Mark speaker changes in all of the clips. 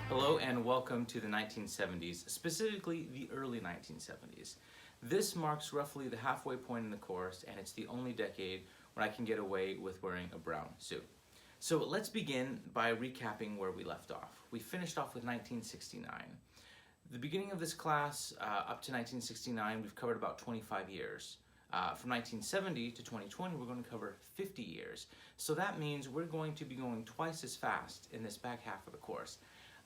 Speaker 1: Hello and welcome to the 1970s, specifically the early 1970s. This marks roughly the halfway point in the course, and it's the only decade when I can get away with wearing a brown suit. So let's begin by recapping where we left off. We finished off with 1969. The beginning of this class, up to 1969, we've covered about 25 years. From 1970 to 2020, we're going to cover 50 years. So that means we're going to be going twice as fast in this back half of the course.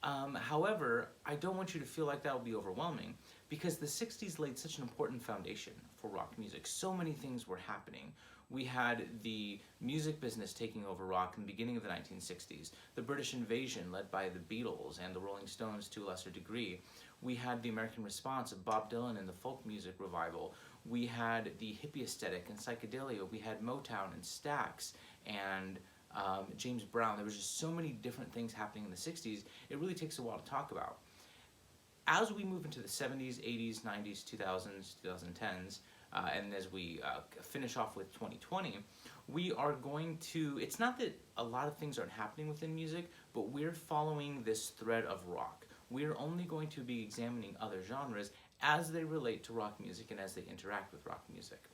Speaker 1: However, I don't want you to feel like that will be overwhelming because the 60s laid such an important foundation for rock music. So many things were happening. We had the music business taking over rock in the beginning of the 1960s, the British invasion led by the Beatles and the Rolling Stones to a lesser degree. We had the American response of Bob Dylan and the folk music revival. We had the hippie aesthetic and psychedelia. We had Motown and Stax and James Brown. There was just so many different things happening in the 60s, it really takes a while to talk about. As we move into the 70s, 80s, 90s, 2000s, 2010s, and as we finish off with 2020, we are going to, it's not that a lot of things aren't happening within music, but we're following this thread of rock. We're only going to be examining other genres as they relate to rock music and as they interact with rock music.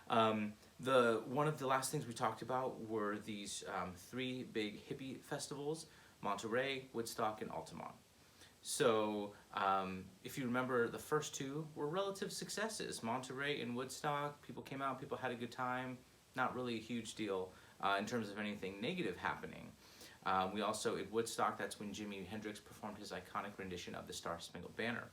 Speaker 1: One of the last things we talked about were these three big hippie festivals: Monterey, Woodstock, and Altamont. So if you remember, the first two were relative successes. Monterey and Woodstock, people came out, people had a good time, not really a huge deal in terms of anything negative happening. We also, at Woodstock, that's when Jimi Hendrix performed his iconic rendition of the Star-Spangled Banner.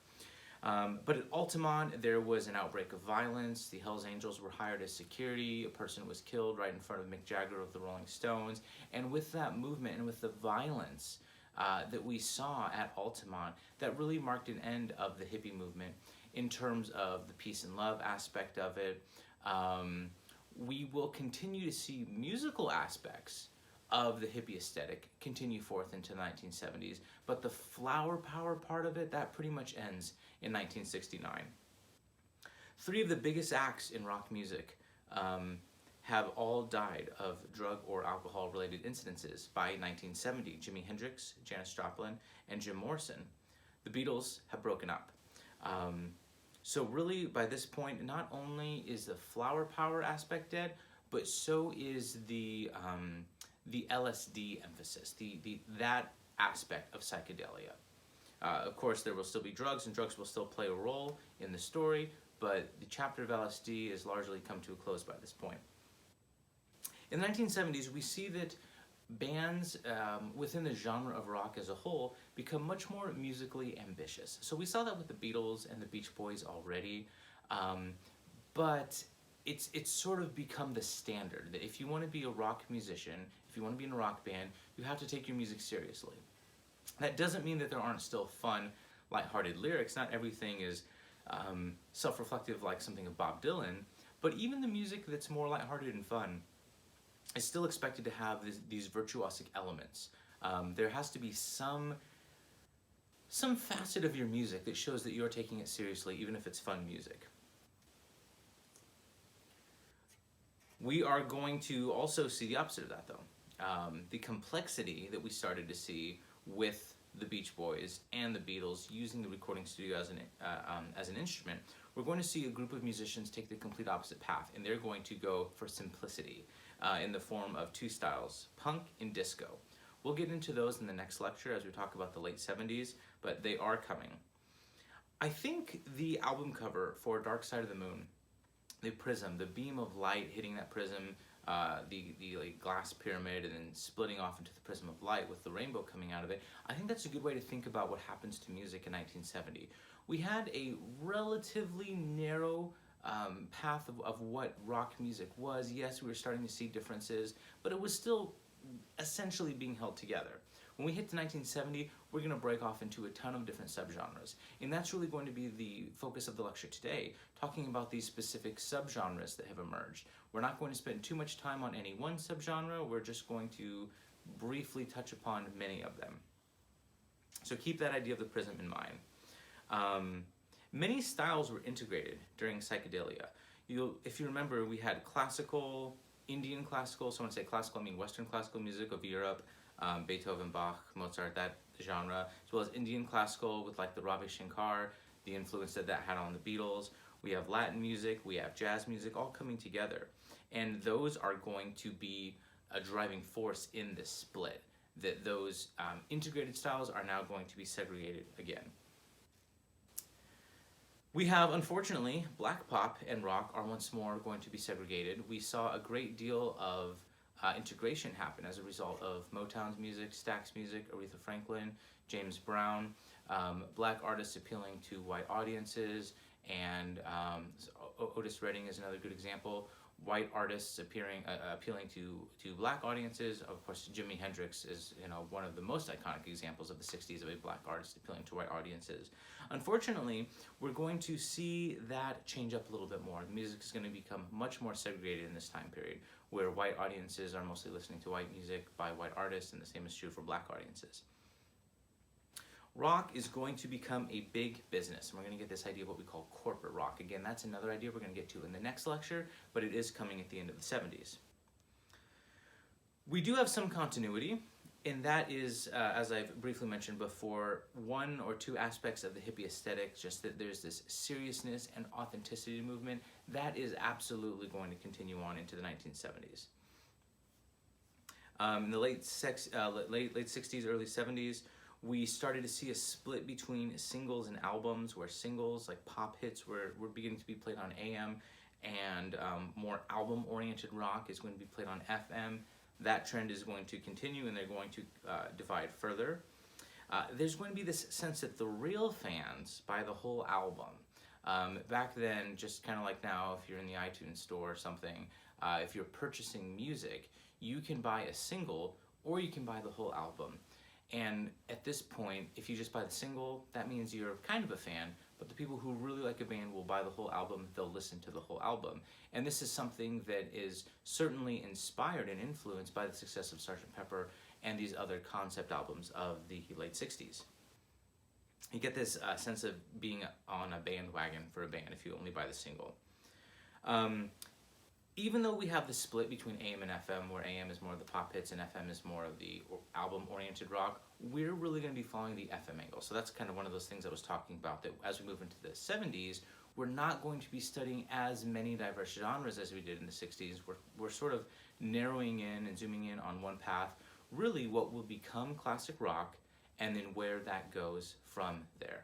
Speaker 1: But at Altamont, there was an outbreak of violence. The Hells Angels were hired as security. A person was killed right in front of Mick Jagger of the Rolling Stones. And with that movement and with the violence that we saw at Altamont, that really marked an end of the hippie movement in terms of the peace and love aspect of it. We will continue to see musical aspects of the hippie aesthetic continue forth into the 1970s, but the flower power part of it, that pretty much ends in 1969. Three of the biggest acts in rock music have all died of drug or alcohol related incidences by 1970. Jimi Hendrix, Janis Joplin, and Jim Morrison. The Beatles have broken up. So really by this point, not only is the flower power aspect dead, but so is the LSD emphasis, that aspect of psychedelia. Of course, there will still be drugs, and drugs will still play a role in the story, but the chapter of LSD has largely come to a close by this point. In the 1970s, we see that bands within the genre of rock as a whole become much more musically ambitious. So we saw that with the Beatles and the Beach Boys already, but it's sort of become the standard that if you want to be a rock musician, if you want to be in a rock band, you have to take your music seriously. That doesn't mean that there aren't still fun, lighthearted lyrics. Not everything is self-reflective like something of Bob Dylan, but even the music that's more lighthearted and fun is still expected to have these virtuosic elements. There has to be some facet of your music that shows that you're taking it seriously, even if it's fun music. We are going to also see the opposite of that, though. The complexity that we started to see with the Beach Boys and the Beatles using the recording studio as an instrument, we're going to see a group of musicians take the complete opposite path, and they're going to go for simplicity in the form of two styles, punk and disco. We'll get into those in the next lecture as we talk about the late 70s, but they are coming. I think the album cover for Dark Side of the Moon, the prism, the beam of light hitting that prism, the like glass pyramid and then splitting off into the prism of light with the rainbow coming out of it, I think that's a good way to think about what happens to music in 1970. We had a relatively narrow path of what rock music was. Yes, we were starting to see differences, but it was still essentially being held together. When we hit to 1970, we're going to break off into a ton of different subgenres. And that's really going to be the focus of the lecture today, talking about these specific subgenres that have emerged. We're not going to spend too much time on any one subgenre. We're just going to briefly touch upon many of them. So keep that idea of the prism in mind. Many styles were integrated during psychedelia. If you remember, we had classical, Indian classical, so when I say classical, I mean Western classical music of Europe, Beethoven, Bach, Mozart, that genre, as well as Indian classical with like the Ravi Shankar, the influence that that had on the Beatles. We have Latin music, we have jazz music, all coming together. And those are going to be a driving force in this split, that those integrated styles are now going to be segregated again. We have, unfortunately, black pop and rock are once more going to be segregated. We saw a great deal of integration happen as a result of Motown's music, Stax music, Aretha Franklin, James Brown, black artists appealing to white audiences, and Otis Redding is another good example. White artists appealing to black audiences. Of course, Jimi Hendrix is one of the most iconic examples of the 60s of a black artist appealing to white audiences. Unfortunately, we're going to see that change up a little bit more. The music is going to become much more segregated in this time period, where white audiences are mostly listening to white music by white artists, and the same is true for black audiences. Rock is going to become a big business, and we're going to get this idea of what we call corporate rock. Again, that's another idea we're going to get to in the next lecture, but it is coming at the end of the 70s. We do have some continuity, and that is, as I've briefly mentioned before, one or two aspects of the hippie aesthetic, just that there's this seriousness and authenticity movement that is absolutely going to continue on into the 1970s. In the late 60s, early 70s, we started to see a split between singles and albums, where singles like pop hits were beginning to be played on AM, and more album-oriented rock is going to be played on FM. That trend is going to continue, and they're going to divide further. There's going to be this sense that the real fans buy the whole album. Back then, just kind of like now, if you're in the iTunes store or something, if you're purchasing music, you can buy a single or you can buy the whole album. And at this point, if you just buy the single, that means you're kind of a fan, but the people who really like a band will buy the whole album, they'll listen to the whole album. And this is something that is certainly inspired and influenced by the success of Sgt. Pepper and these other concept albums of the late 60s. You get this sense of being on a bandwagon for a band if you only buy the single. Even though we have the split between AM and FM, where AM is more of the pop hits and FM is more of the album-oriented rock, we're really going to be following the FM angle. So that's kind of one of those things I was talking about, that as we move into the 70s, we're not going to be studying as many diverse genres as we did in the 60s. We're sort of narrowing in and zooming in on one path, really what will become classic rock, and then where that goes from there.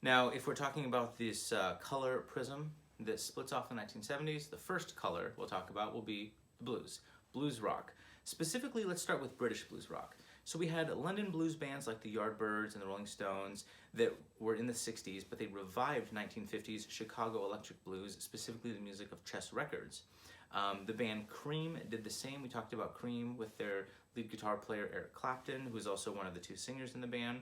Speaker 1: Now, if we're talking about this color prism that splits off in the 1970s, the first color we'll talk about will be the blues, blues rock. Specifically, let's start with British blues rock. So we had London blues bands like the Yardbirds and the Rolling Stones that were in the 60s, but they revived 1950s Chicago electric blues, specifically the music of Chess Records. The band Cream did the same. We talked about Cream with their lead guitar player Eric Clapton, who's also one of the two singers in the band.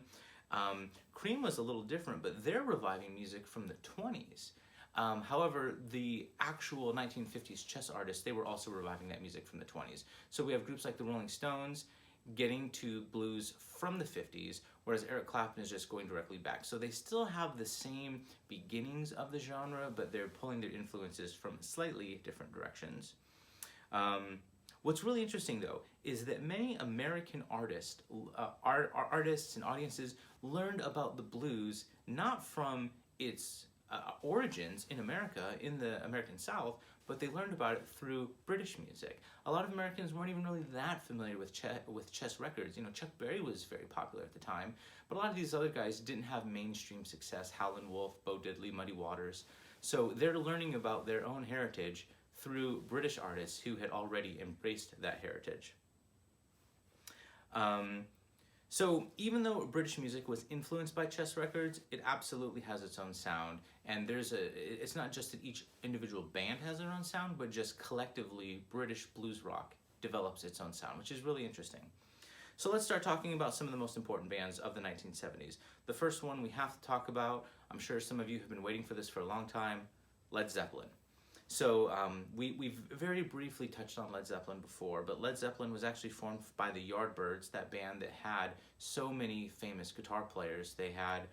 Speaker 1: Cream was a little different, but they're reviving music from the 20s. However, the actual 1950s chess artists, they were also reviving that music from the 20s. So we have groups like the Rolling Stones getting to blues from the 50s, whereas Eric Clapton is just going directly back. So they still have the same beginnings of the genre, but they're pulling their influences from slightly different directions. What's really interesting, though, is that many American artists and audiences learned about the blues not from its origins in America, in the American South, but they learned about it through British music. A lot of Americans weren't even really that familiar with Chess Records. Chuck Berry was very popular at the time, but a lot of these other guys didn't have mainstream success. Howlin' Wolf, Bo Diddley, Muddy Waters. So they're learning about their own heritage through British artists who had already embraced that heritage. So even though British music was influenced by Chess Records, it absolutely has its own sound. And it's not just that each individual band has their own sound, but just collectively British blues rock develops its own sound, which is really interesting. So let's start talking about some of the most important bands of the 1970s. The first one we have to talk about, I'm sure some of you have been waiting for this for a long time, Led Zeppelin. So we've very briefly touched on Led Zeppelin before, but Led Zeppelin was actually formed by the Yardbirds, that band that had so many famous guitar players. They had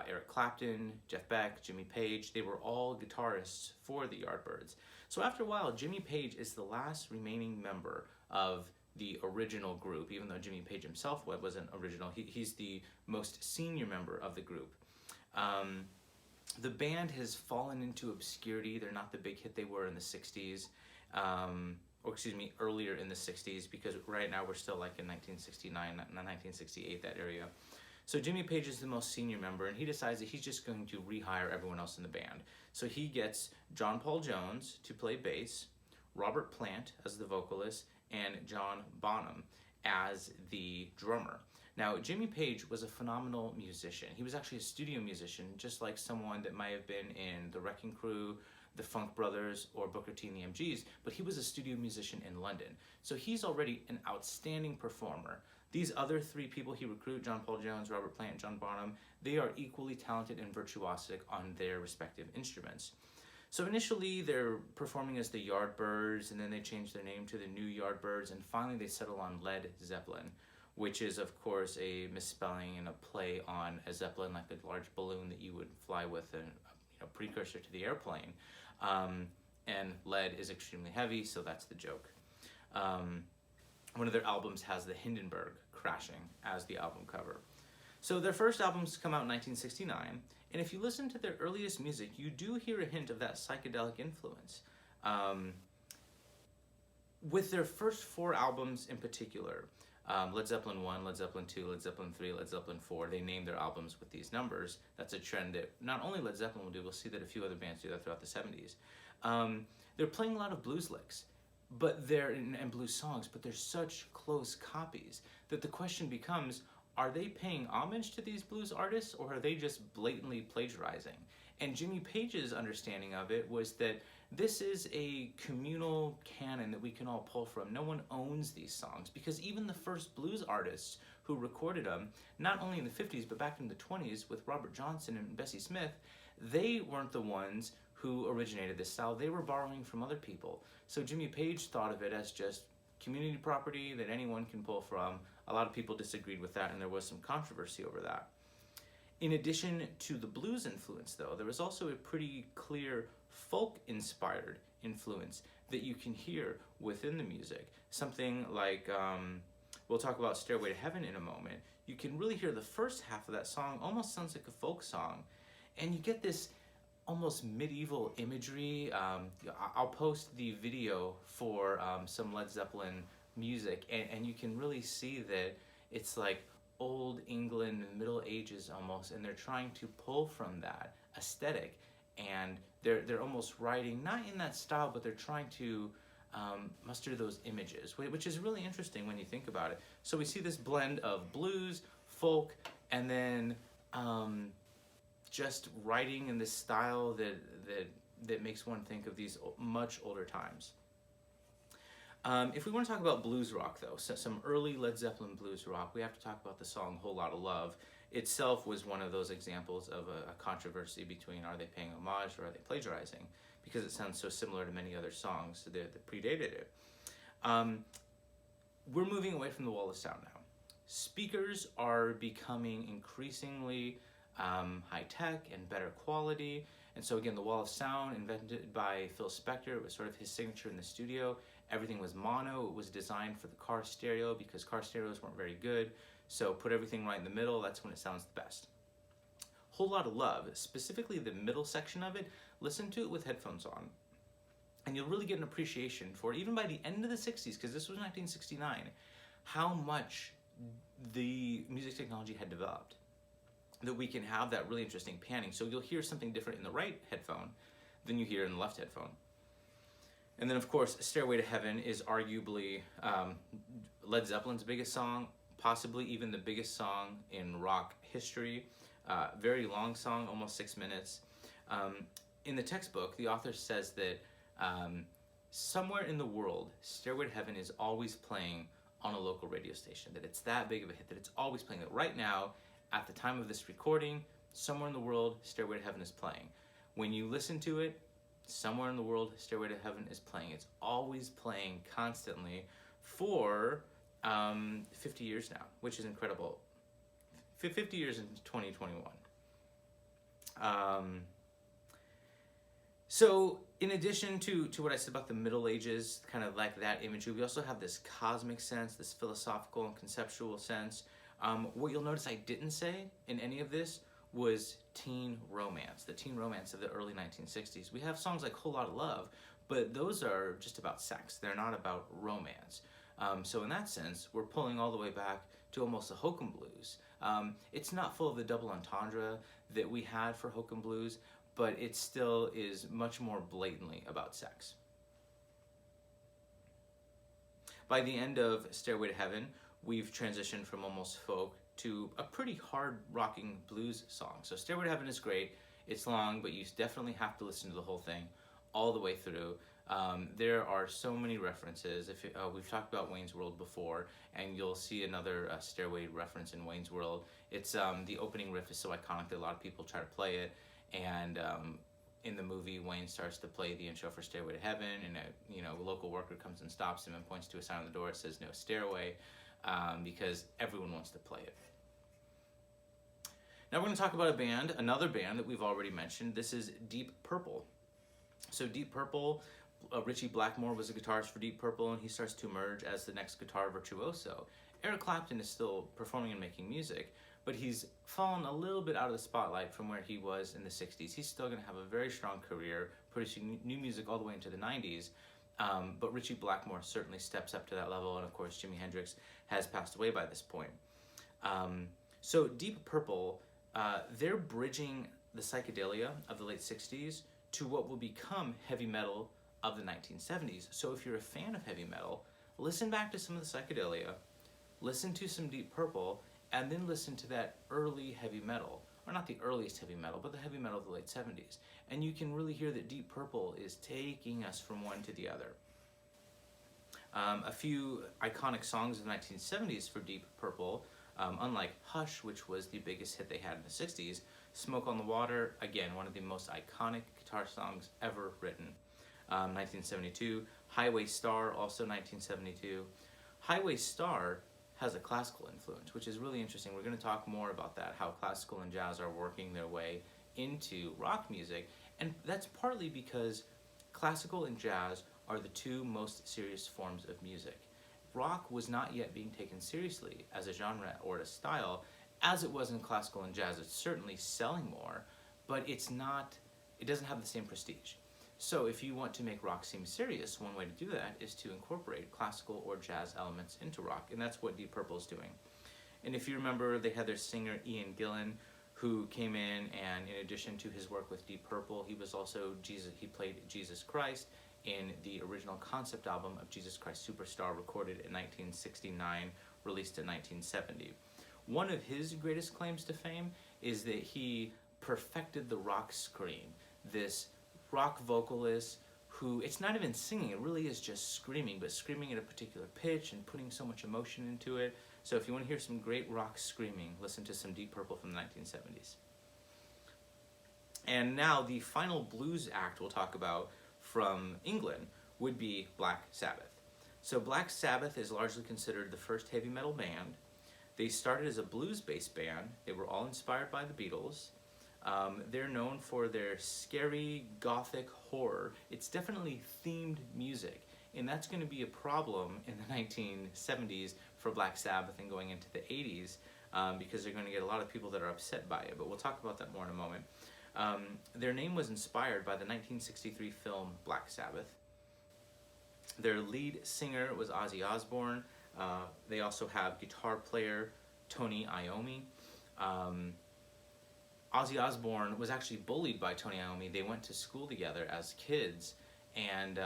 Speaker 1: Eric Clapton, Jeff Beck, Jimmy Page. They were all guitarists for the Yardbirds. So after a while, Jimmy Page is the last remaining member of the original group, even though Jimmy Page himself wasn't original. He's the most senior member of the group. The band has fallen into obscurity. They're not the big hit they were in the 60s, or excuse me, earlier in the 60s, because right now we're still like in 1969, 1968, that area. So Jimmy Page is the most senior member, and he decides that he's just going to rehire everyone else in the band. So he gets John Paul Jones to play bass, Robert Plant as the vocalist, and John Bonham as the drummer. Now, Jimmy Page was a phenomenal musician. He was actually a studio musician, just like someone that might have been in the Wrecking Crew, the Funk Brothers, or Booker T and the MGs, but he was a studio musician in London. So he's already an outstanding performer. These other three people he recruited, John Paul Jones, Robert Plant, and John Bonham, they are equally talented and virtuosic on their respective instruments. So initially they're performing as the Yardbirds, and then they change their name to the New Yardbirds, and finally they settle on Led Zeppelin, which is of course a misspelling and a play on a Zeppelin, like a large balloon that you would fly with, and precursor to the airplane. And lead is extremely heavy, so that's the joke. One of their albums has the Hindenburg crashing as the album cover. So their first albums come out in 1969, and if you listen to their earliest music, you do hear a hint of that psychedelic influence. With their first four albums in particular, Led Zeppelin 1, Led Zeppelin 2, Led Zeppelin 3, Led Zeppelin 4, they name their albums with these numbers. That's a trend that not only Led Zeppelin will do, we'll see that a few other bands do that throughout the 70s. They're playing a lot of blues licks, and blues songs, but they're such close copies that the question becomes, are they paying homage to these blues artists, or are they just blatantly plagiarizing? And Jimmy Page's understanding of it was that this is a communal canon that we can all pull from. No one owns these songs, because even the first blues artists who recorded them, not only in the 50s, but back in the 20s with Robert Johnson and Bessie Smith, they weren't the ones who originated this style. They were borrowing from other people. So Jimmy Page thought of it as just community property that anyone can pull from. A lot of people disagreed with that, and there was some controversy over that. In addition to the blues influence, though, there was also a pretty clear folk-inspired influence that you can hear within the music. Something like, we'll talk about Stairway to Heaven in a moment. You can really hear the first half of that song almost sounds like a folk song, and you get this almost medieval imagery. I'll post the video for some Led Zeppelin music, and you can really see that it's like old England, Middle Ages almost, and they're trying to pull from that aesthetic, and they're almost writing, not in that style, but they're trying to muster those images, which is really interesting when you think about it. So we see this blend of blues, folk, and then just writing in this style that makes one think of these much older times. If we want to talk about blues rock, though, so some early Led Zeppelin blues rock, we have to talk about the song Whole Lotta Love. Itself was one of those examples of a controversy between, are they paying homage or are they plagiarizing, because it sounds so similar to many other songs that predated it. We're moving away from the wall of sound now. Speakers are becoming increasingly high-tech and better quality. And so again, the wall of sound, invented by Phil Spector, it was sort of his signature in the studio. Everything was mono. It was designed for the car stereo because car stereos weren't very good. So put everything right in the middle, that's when it sounds the best. Whole Lotta Love, specifically the middle section of it, listen to it with headphones on. And you'll really get an appreciation for it, even by the end of the 60s, because this was 1969, how much the music technology had developed, that we can have that really interesting panning. So you'll hear something different in the right headphone than you hear in the left headphone. And then, of course, Stairway to Heaven is arguably Led Zeppelin's biggest song, possibly even the biggest song in rock history. Very long song, almost 6 minutes. In the textbook, the author says that somewhere in the world, Stairway to Heaven is always playing on a local radio station, that it's that big of a hit, that it's always playing. That right now, at the time of this recording, somewhere in the world, Stairway to Heaven is playing. When you listen to it, somewhere in the world, Stairway to Heaven is playing. It's always playing constantly for 50 years now, which is incredible. 50 years in 2021. So in addition to what I said about the Middle Ages, kind of like that imagery, we also have this cosmic sense, this philosophical and conceptual sense. What you'll notice I didn't say in any of this was teen romance, the teen romance of the early 1960s. We have songs like Whole Lotta Love, but those are just about sex. They're not about romance. So in that sense, we're pulling all the way back to almost the Hokum Blues. It's not full of the double entendre that we had for Hokum Blues, but it still is much more blatantly about sex. By the end of Stairway to Heaven, we've transitioned from almost folk to a pretty hard rocking blues song. So Stairway to Heaven is great. It's long, but you definitely have to listen to the whole thing all the way through. There are so many references. We've talked about Wayne's World before, and you'll see another Stairway reference in Wayne's World. It's the opening riff is so iconic that a lot of people try to play it, and in the movie, Wayne starts to play the intro for Stairway to Heaven, and a local worker comes and stops him and points to a sign on the door that says "No Stairway," because everyone wants to play it. Now we're going to talk about another band that we've already mentioned. This is Deep Purple. So Deep Purple, Ritchie Blackmore was a guitarist for Deep Purple, and he starts to emerge as the next guitar virtuoso. Eric Clapton is still performing and making music, but he's fallen a little bit out of the spotlight from where he was in the 60s. He's still going to have a very strong career, producing new music all the way into the 90s, but Ritchie Blackmore certainly steps up to that level, and of course Jimi Hendrix has passed away by this point. So Deep Purple, they're bridging the psychedelia of the late 60s to what will become heavy metal of the 1970s. So if you're a fan of heavy metal, listen back to some of the psychedelia, listen to some Deep Purple, and then listen to that early heavy metal, or not the earliest heavy metal, but the heavy metal of the late 70s. And you can really hear that Deep Purple is taking us from one to the other. A few iconic songs of the 1970s for Deep Purple, unlike Hush, which was the biggest hit they had in the 60s, Smoke on the Water, again, one of the most iconic guitar songs ever written. 1972. Highway Star, also 1972. Highway Star has a classical influence, which is really interesting. We're going to talk more about that, how classical and jazz are working their way into rock music. And that's partly because classical and jazz are the two most serious forms of music. Rock was not yet being taken seriously as a genre or a style, as it was in classical and jazz. It's certainly selling more, but it doesn't have the same prestige. So if you want to make rock seem serious, one way to do that is to incorporate classical or jazz elements into rock, and that's what Deep Purple is doing. And if you remember, they had their singer Ian Gillan, who came in, and in addition to his work with Deep Purple, he played Jesus Christ in the original concept album of Jesus Christ Superstar, recorded in 1969, released in 1970. One of his greatest claims to fame is that he perfected the rock scream, this rock vocalist who, it's not even singing, it really is just screaming, but screaming at a particular pitch and putting so much emotion into it. So if you want to hear some great rock screaming, listen to some Deep Purple from the 1970s. And now the final blues act we'll talk about from England would be Black Sabbath. So Black Sabbath is largely considered the first heavy metal band. They started as a blues-based band. They were all inspired by the Beatles. They're known for their scary, gothic horror. It's definitely themed music, and that's going to be a problem in the 1970s for Black Sabbath and going into the 80s, because they're going to get a lot of people that are upset by it, but we'll talk about that more in a moment. Their name was inspired by the 1963 film Black Sabbath. Their lead singer was Ozzy Osbourne. They also have guitar player Tony Iommi. Ozzy Osbourne was actually bullied by Tony Iommi. They went to school together as kids, and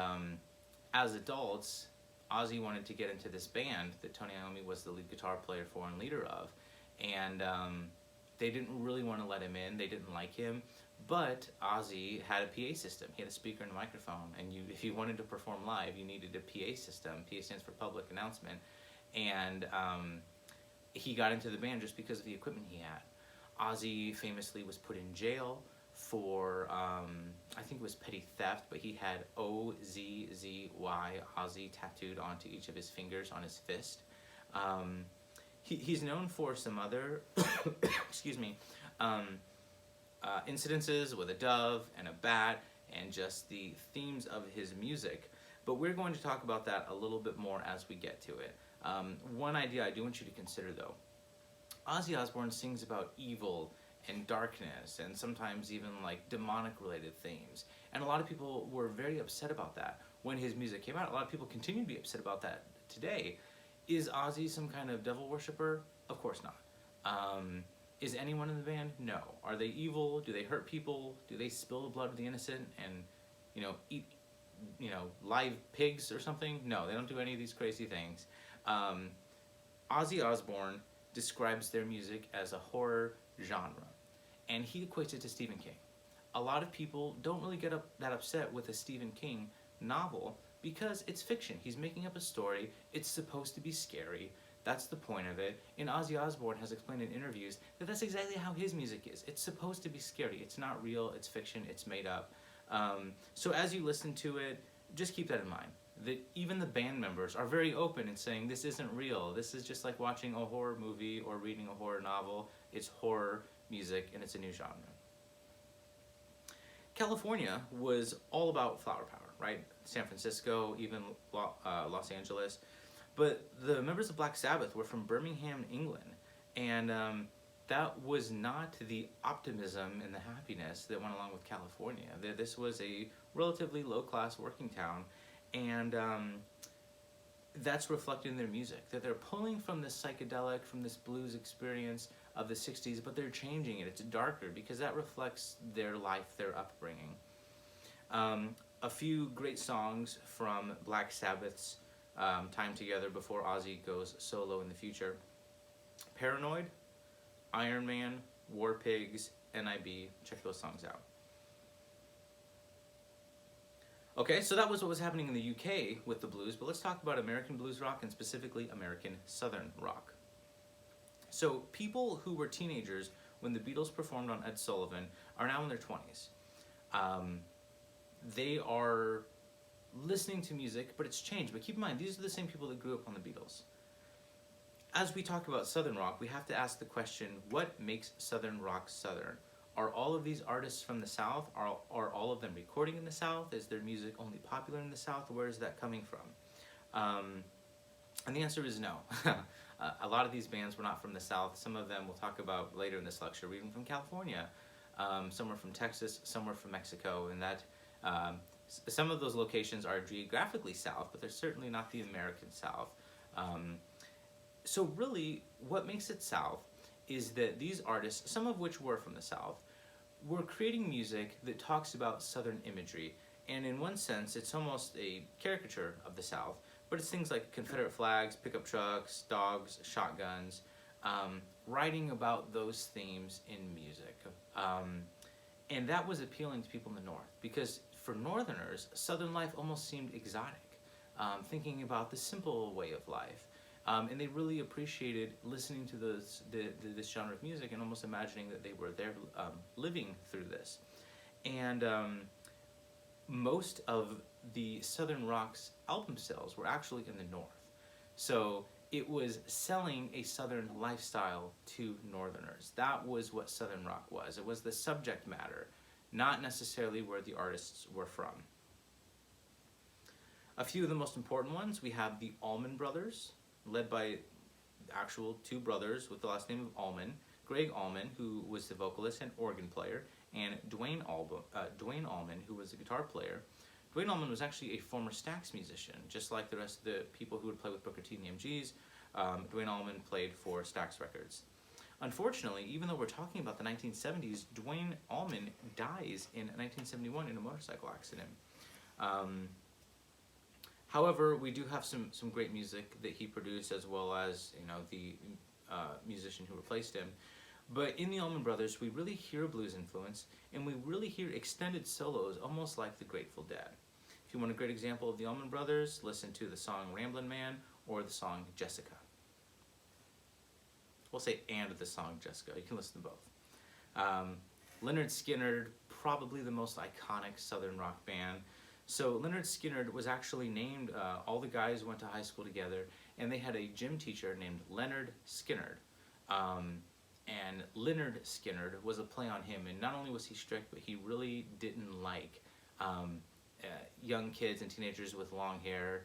Speaker 1: as adults, Ozzy wanted to get into this band that Tony Iommi was the lead guitar player for and leader of, and they didn't really want to let him in. They didn't like him, but Ozzy had a PA system. He had a speaker and a microphone, and if you wanted to perform live, you needed a PA system. PA stands for public announcement, and he got into the band just because of the equipment he had. Ozzy famously was put in jail for, I think it was petty theft, but he had O-Z-Z-Y, Ozzy, tattooed onto each of his fingers on his fist. He's known for some other, excuse me, incidences with a dove and a bat and just the themes of his music. But we're going to talk about that a little bit more as we get to it. One idea I do want you to consider, though. Ozzy Osbourne sings about evil and darkness and sometimes even like demonic related themes. And a lot of people were very upset about that when his music came out. A lot of people continue to be upset about that today. Is Ozzy some kind of devil worshiper? Of course not. Is anyone in the band? No. Are they evil? Do they hurt people? Do they spill the blood of the innocent and, eat, live pigs or something? No, they don't do any of these crazy things. Ozzy Osbourne describes their music as a horror genre, and he equates it to Stephen King. A lot of people don't really get that upset with a Stephen King novel because it's fiction. He's making up a story. It's supposed to be scary. That's the point of it. And Ozzy Osbourne has explained in interviews that that's exactly how his music is. It's supposed to be scary. It's not real. It's fiction. It's made up. So as you listen to it, just keep that in mind. That even the band members are very open in saying this isn't real. This is just like watching a horror movie or reading a horror novel. It's horror music and it's a new genre. California was all about flower power, right? San Francisco, even Los Angeles. But the members of Black Sabbath were from Birmingham, England. And that was not the optimism and the happiness that went along with California. This was a relatively low-class working town. And that's reflected in their music, that they're pulling from this psychedelic, from this blues experience of the 60s, but they're changing it. It's darker because that reflects their life, their upbringing. A few great songs from Black Sabbath's time together before Ozzy goes solo in the future. Paranoid, Iron Man, War Pigs, NIB. Check those songs out. Okay, so that was what was happening in the UK with the blues, but let's talk about American blues rock and specifically American Southern rock. So people who were teenagers when the Beatles performed on Ed Sullivan are now in their 20s. They are listening to music, but it's changed. But keep in mind, these are the same people that grew up on the Beatles. As we talk about Southern rock, we have to ask the question, what makes Southern rock Southern? Are all of these artists from the South? Are all of them recording in the South? Is their music only popular in the South? Where is that coming from? And the answer is no. A lot of these bands were not from the South. Some of them we'll talk about later in this lecture were even from California. Some were from Texas, some were from Mexico, and that some of those locations are geographically South, but they're certainly not the American South. So really, what makes it South is that these artists, some of which were from the South, were creating music that talks about Southern imagery. And in one sense, it's almost a caricature of the South, but it's things like Confederate flags, pickup trucks, dogs, shotguns, writing about those themes in music. And that was appealing to people in the North, because for Northerners, Southern life almost seemed exotic, thinking about the simple way of life. And they really appreciated listening to this genre of music and almost imagining that they were there living through this. And most of the Southern rock's album sales were actually in the North. So it was selling a Southern lifestyle to Northerners. That was what Southern rock was. It was the subject matter, not necessarily where the artists were from. A few of the most important ones, we have the Allman Brothers, led by actual two brothers with the last name of Allman. Greg Allman, who was the vocalist and organ player, and Duane Allman, who was the guitar player. Duane Allman was actually a former Stax musician, just like the rest of the people who would play with Booker T and the MGs. Duane Allman played for Stax Records. Unfortunately, even though we're talking about the 1970s, Duane Allman dies in 1971 in a motorcycle accident. However, we do have some great music that he produced, as well as the musician who replaced him. But in the Allman Brothers, we really hear a blues influence, and we really hear extended solos, almost like the Grateful Dead. If you want a great example of the Allman Brothers, listen to the song Ramblin' Man or the song Jessica. We'll say and the song Jessica. You can listen to both. Lynyrd Skynyrd, probably the most iconic Southern rock band. So Lynyrd Skynyrd was actually named, all the guys went to high school together, and they had a gym teacher named Leonard Skynyrd. And Lynyrd Skynyrd was a play on him, and not only was he strict, but he really didn't like young kids and teenagers with long hair,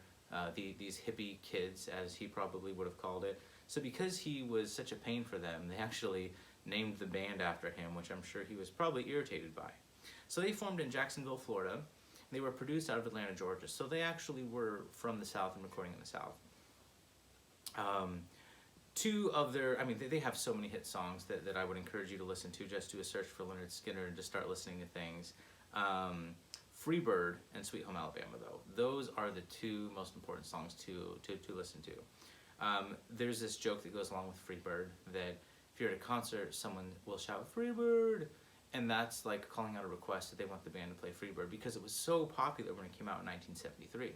Speaker 1: these hippie kids, as he probably would have called it. So because he was such a pain for them, they actually named the band after him, which I'm sure he was probably irritated by. So they formed in Jacksonville, Florida. They were produced out of Atlanta, Georgia. So they actually were from the South and recording in the South. Two of their, I mean, they have so many hit songs that I would encourage you to listen to. Just do a search for Lynyrd Skynyrd and just start listening to things. Freebird and Sweet Home Alabama, though. Those are the two most important songs to listen to. There's this joke that goes along with Freebird that if you're at a concert, someone will shout, "Freebird!" And that's like calling out a request that they want the band to play Freebird because it was so popular when it came out in 1973.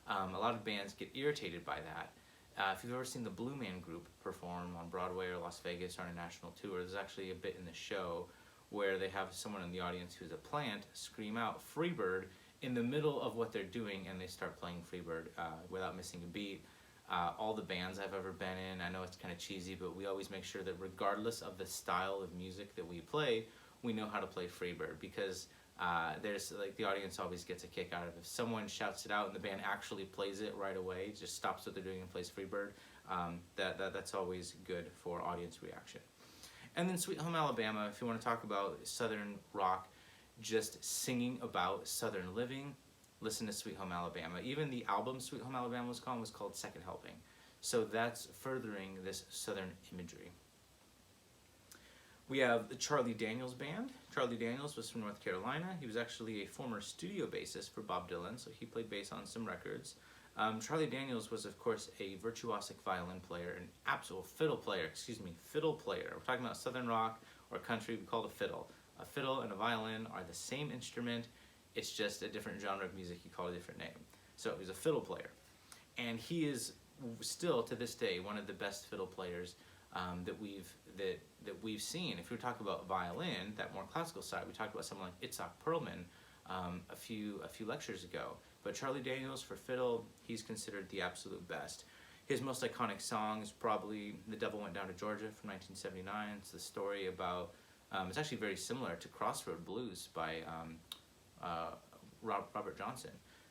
Speaker 1: A lot of bands get irritated by that. If you've ever seen the Blue Man Group perform on Broadway or Las Vegas or on a national tour, there's actually a bit in the show where they have someone in the audience who's a plant scream out Freebird in the middle of what they're doing, and they start playing Freebird without missing a beat. All the bands I've ever been in, I know it's kind of cheesy, but we always make sure that regardless of the style of music that we play, we know how to play Freebird, because there's like the audience always gets a kick out of it. If someone shouts it out and the band actually plays it right away, just stops what they're doing and plays Freebird, that's always good for audience reaction. And then Sweet Home Alabama, if you want to talk about Southern rock, just singing about Southern living, listen to Sweet Home Alabama. Even the album Sweet Home Alabama was called Second Helping. So that's furthering this Southern imagery. We have the Charlie Daniels Band. Charlie Daniels was from North Carolina. He was actually a former studio bassist for Bob Dylan, so he played bass on some records. Charlie Daniels was, of course, a virtuosic violin player, an absolute fiddle player. We're talking about Southern rock or country, we call it a fiddle. A fiddle and a violin are the same instrument, it's just a different genre of music, you call it a different name. So he's a fiddle player. And he is still, to this day, one of the best fiddle players that we've seen. If we talk about violin, that more classical side, we talked about someone like Itzhak Perlman a few lectures ago. But Charlie Daniels for fiddle, he's considered the absolute best. His most iconic song is probably "The Devil Went Down to Georgia" from 1979. It's the story about, it's actually very similar to Crossroad Blues by Robert Johnson.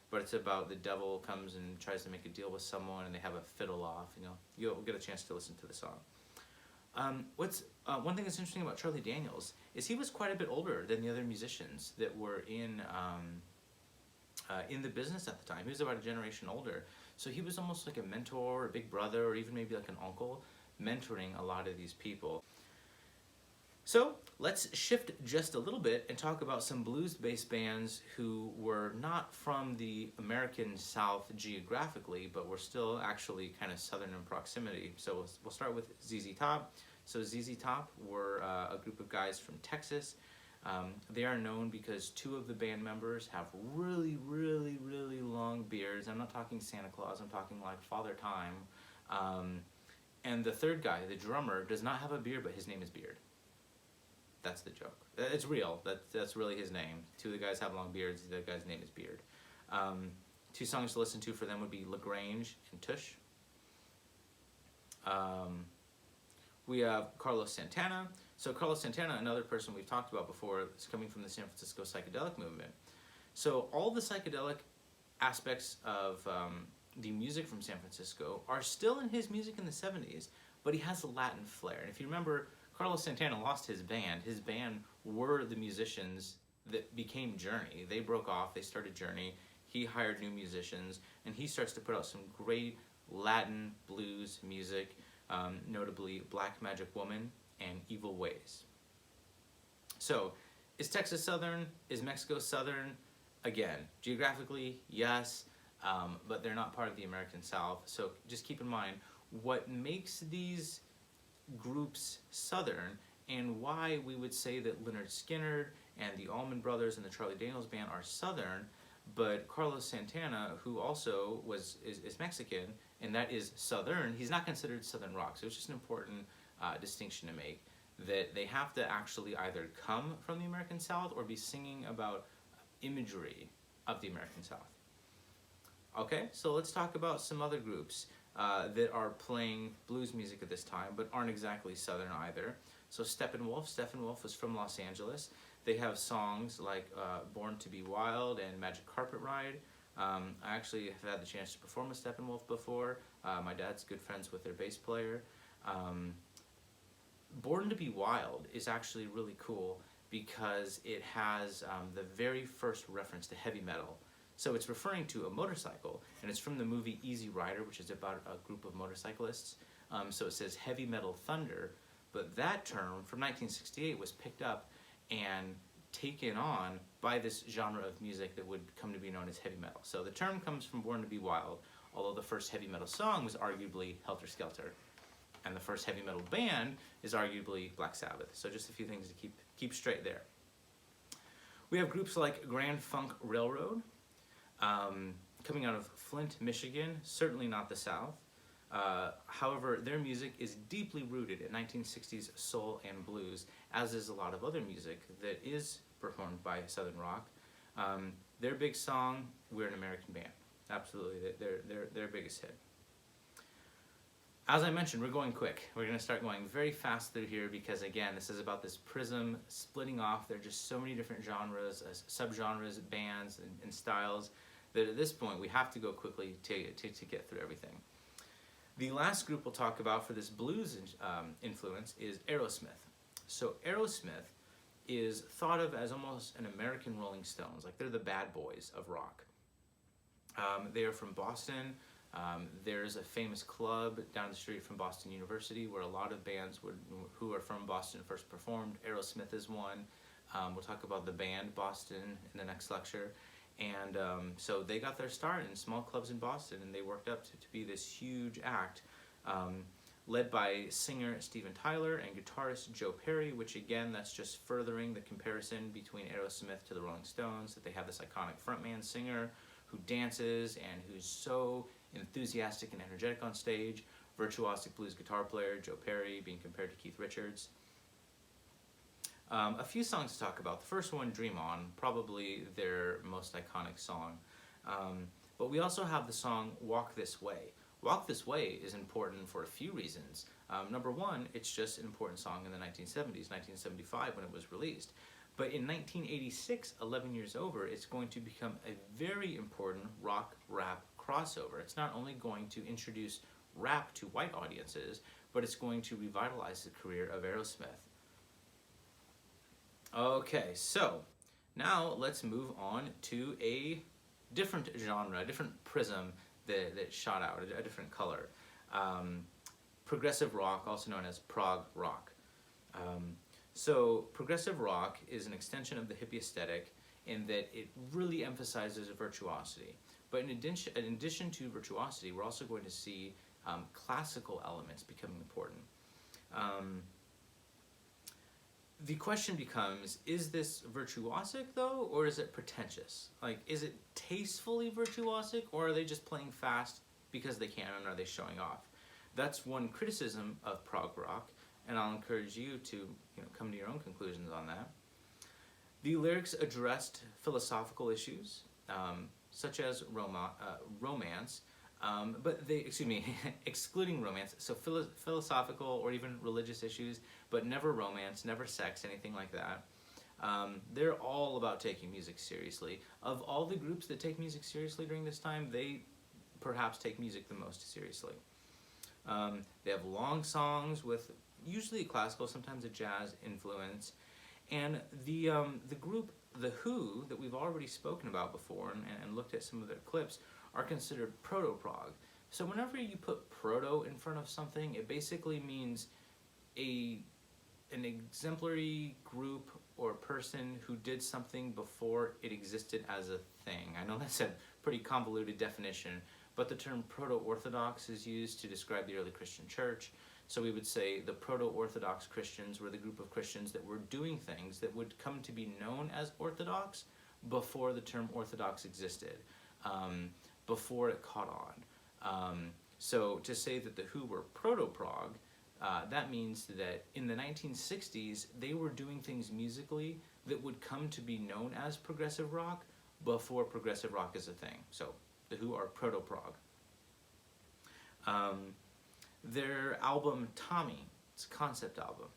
Speaker 1: But it's about the devil comes and tries to make a deal with someone, and they have a fiddle off. You'll get a chance to listen to the song. One thing that's interesting about Charlie Daniels is he was quite a bit older than the other musicians that were in the business at the time. He was about a generation older, so he was almost like a mentor, a big brother, or even maybe like an uncle, mentoring a lot of these people. So let's shift just a little bit and talk about some blues-based bands who were not from the American South geographically, but were still actually kind of Southern in proximity. So we'll start with ZZ Top. So ZZ Top were a group of guys from Texas. They are known because two of the band members have really, really, really long beards. I'm not talking Santa Claus, I'm talking like Father Time. And the third guy, the drummer, does not have a beard, but his name is Beard. That's the joke. It's real. That's really his name. Two of the guys have long beards. The other guy's name is Beard. Two songs to listen to for them would be LaGrange and Tush. We have Carlos Santana. So Carlos Santana, another person we've talked about before, is coming from the San Francisco psychedelic movement. So all the psychedelic aspects of the music from San Francisco are still in his music in the 70s, but he has a Latin flair. And if you remember, Carlos Santana lost his band. His band were the musicians that became Journey. They broke off, they started Journey. He hired new musicians, and he starts to put out some great Latin blues music, notably Black Magic Woman and Evil Ways. So, is Texas Southern? Is Mexico Southern? Again, geographically, yes, but they're not part of the American South. So just keep in mind, what makes these groups Southern and why we would say that Lynyrd Skynyrd and the Allman Brothers and the Charlie Daniels Band are Southern, but Carlos Santana, who also is Mexican, and that is Southern, he's not considered Southern rock. So it's just an important distinction to make, that they have to actually either come from the American South or be singing about imagery of the American South. Okay, so let's talk about some other groups that are playing blues music at this time, but aren't exactly Southern either. So Steppenwolf was from Los Angeles. They have songs like Born to Be Wild and Magic Carpet Ride. I actually have had the chance to perform with Steppenwolf before. My dad's good friends with their bass player. Born to Be Wild is actually really cool because it has the very first reference to heavy metal. So it's referring to a motorcycle, and it's from the movie Easy Rider, which is about a group of motorcyclists. So it says heavy metal thunder, but that term from 1968 was picked up and taken on by this genre of music that would come to be known as heavy metal. So the term comes from Born to Be Wild, although the first heavy metal song was arguably Helter Skelter. And the first heavy metal band is arguably Black Sabbath. So just a few things to keep straight there. We have groups like Grand Funk Railroad, coming out of Flint, Michigan, certainly not the South. However, their music is deeply rooted in 1960s soul and blues, as is a lot of other music that is performed by Southern rock. Their big song, We're an American Band. Absolutely, their biggest hit. As I mentioned, we're going quick. We're going to start going very fast through here because, again, this is about this prism splitting off. There are just so many different genres, subgenres, bands, and styles that at this point we have to go quickly to get through everything. The last group we'll talk about for this blues influence is Aerosmith. So Aerosmith is thought of as almost an American Rolling Stones, like they're the bad boys of rock. They are from Boston. There's a famous club down the street from Boston University where a lot of bands who are from Boston first performed. Aerosmith is one. We'll talk about the band Boston in the next lecture. And so they got their start in small clubs in Boston, and they worked up to be this huge act led by singer Steven Tyler and guitarist Joe Perry, which again, that's just furthering the comparison between Aerosmith to the Rolling Stones, that they have this iconic frontman singer who dances and who's so enthusiastic and energetic on stage, virtuosic blues guitar player Joe Perry being compared to Keith Richards. A few songs to talk about. The first one, Dream On, probably their most iconic song. But we also have the song Walk This Way. Walk This Way is important for a few reasons. Number one, it's just an important song in the 1970s, 1975 when it was released. But in 1986, 11 years over, it's going to become a very important rock-rap crossover. It's not only going to introduce rap to white audiences, but it's going to revitalize the career of Aerosmith. Okay, so now let's move on to a different genre, a different prism that shot out, a different color. Progressive rock, also known as prog rock. So progressive rock is an extension of the hippie aesthetic in that it really emphasizes virtuosity. But in addition to virtuosity, we're also going to see classical elements becoming important. The question becomes, is this virtuosic though, or is it pretentious? Like, is it tastefully virtuosic, or are they just playing fast because they can, and are they showing off? That's one criticism of prog rock, and I'll encourage you to come to your own conclusions on that. The lyrics addressed philosophical issues, such as romance, but excluding romance, so philosophical or even religious issues, but never romance, never sex, anything like that. They're all about taking music seriously. Of all the groups that take music seriously during this time, they perhaps take music the most seriously. They have long songs with usually a classical, sometimes a jazz influence, and the group The Who, that we've already spoken about before and looked at some of their clips, are considered proto-prog. So whenever you put proto in front of something, it basically means an exemplary group or person who did something before it existed as a thing. I know that's a pretty convoluted definition, but the term proto-Orthodox is used to describe the early Christian church. So we would say the proto-Orthodox Christians were the group of Christians that were doing things that would come to be known as Orthodox before the term Orthodox existed, before it caught on. So to say that the Who were proto-prog That means that in the 1960s, they were doing things musically that would come to be known as progressive rock before progressive rock is a thing. So the Who are proto-prog. Their album Tommy, it's a concept album,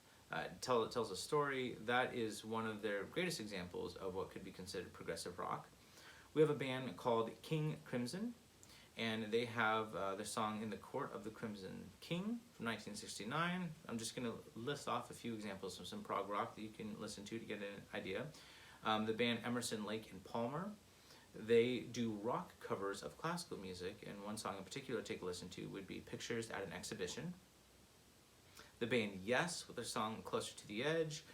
Speaker 1: tells a story. That is one of their greatest examples of what could be considered progressive rock. We have a band called King Crimson, and they have their song In the Court of the Crimson King from 1969. I'm just going to list off a few examples of some prog rock that you can listen to get an idea. The band Emerson, Lake and Palmer, they do rock covers of classical music, and one song in particular to take a listen to would be Pictures at an Exhibition. The band Yes, with their song Closer to the Edge.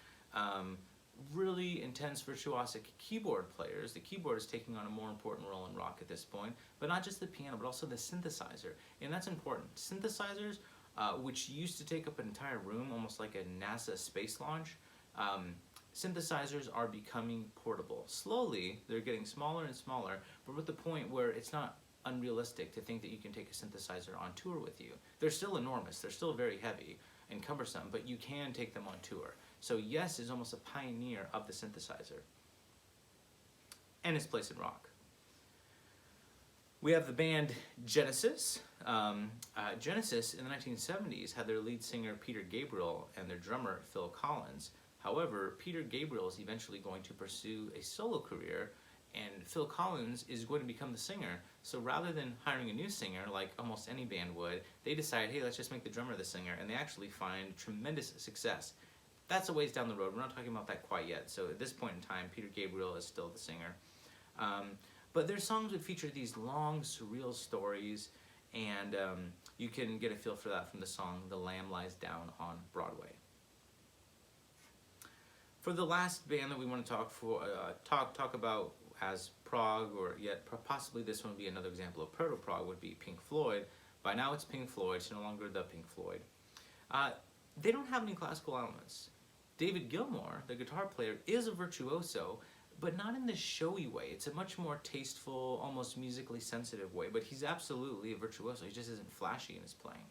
Speaker 1: Really intense virtuosic keyboard players. The keyboard is taking on a more important role in rock at this point, but not just the piano, but also the synthesizer, and that's important. Synthesizers, which used to take up an entire room, almost like a NASA space launch, synthesizers are becoming portable. Slowly, they're getting smaller and smaller, but we're at the point where it's not unrealistic to think that you can take a synthesizer on tour with you. They're still enormous, they're still very heavy and cumbersome, but you can take them on tour. So Yes is almost a pioneer of the synthesizer and its place in rock. We have the band Genesis. Genesis in the 1970s had their lead singer Peter Gabriel and their drummer Phil Collins. However, Peter Gabriel is eventually going to pursue a solo career, and Phil Collins is going to become the singer. So rather than hiring a new singer, like almost any band would, they decide, hey, let's just make the drummer the singer, and they actually find tremendous success. That's a ways down the road. We're not talking about that quite yet. So at this point in time, Peter Gabriel is still the singer. But their songs would feature these long, surreal stories, and you can get a feel for that from the song The Lamb Lies Down on Broadway. For the last band that we want to talk about as prog, or yet possibly this one would be another example of proto-prog, would be Pink Floyd. By now it's Pink Floyd, it's no longer the Pink Floyd. They don't have any classical elements. David Gilmour, the guitar player, is a virtuoso, but not in this showy way. It's a much more tasteful, almost musically sensitive way, but he's absolutely a virtuoso. He just isn't flashy in his playing.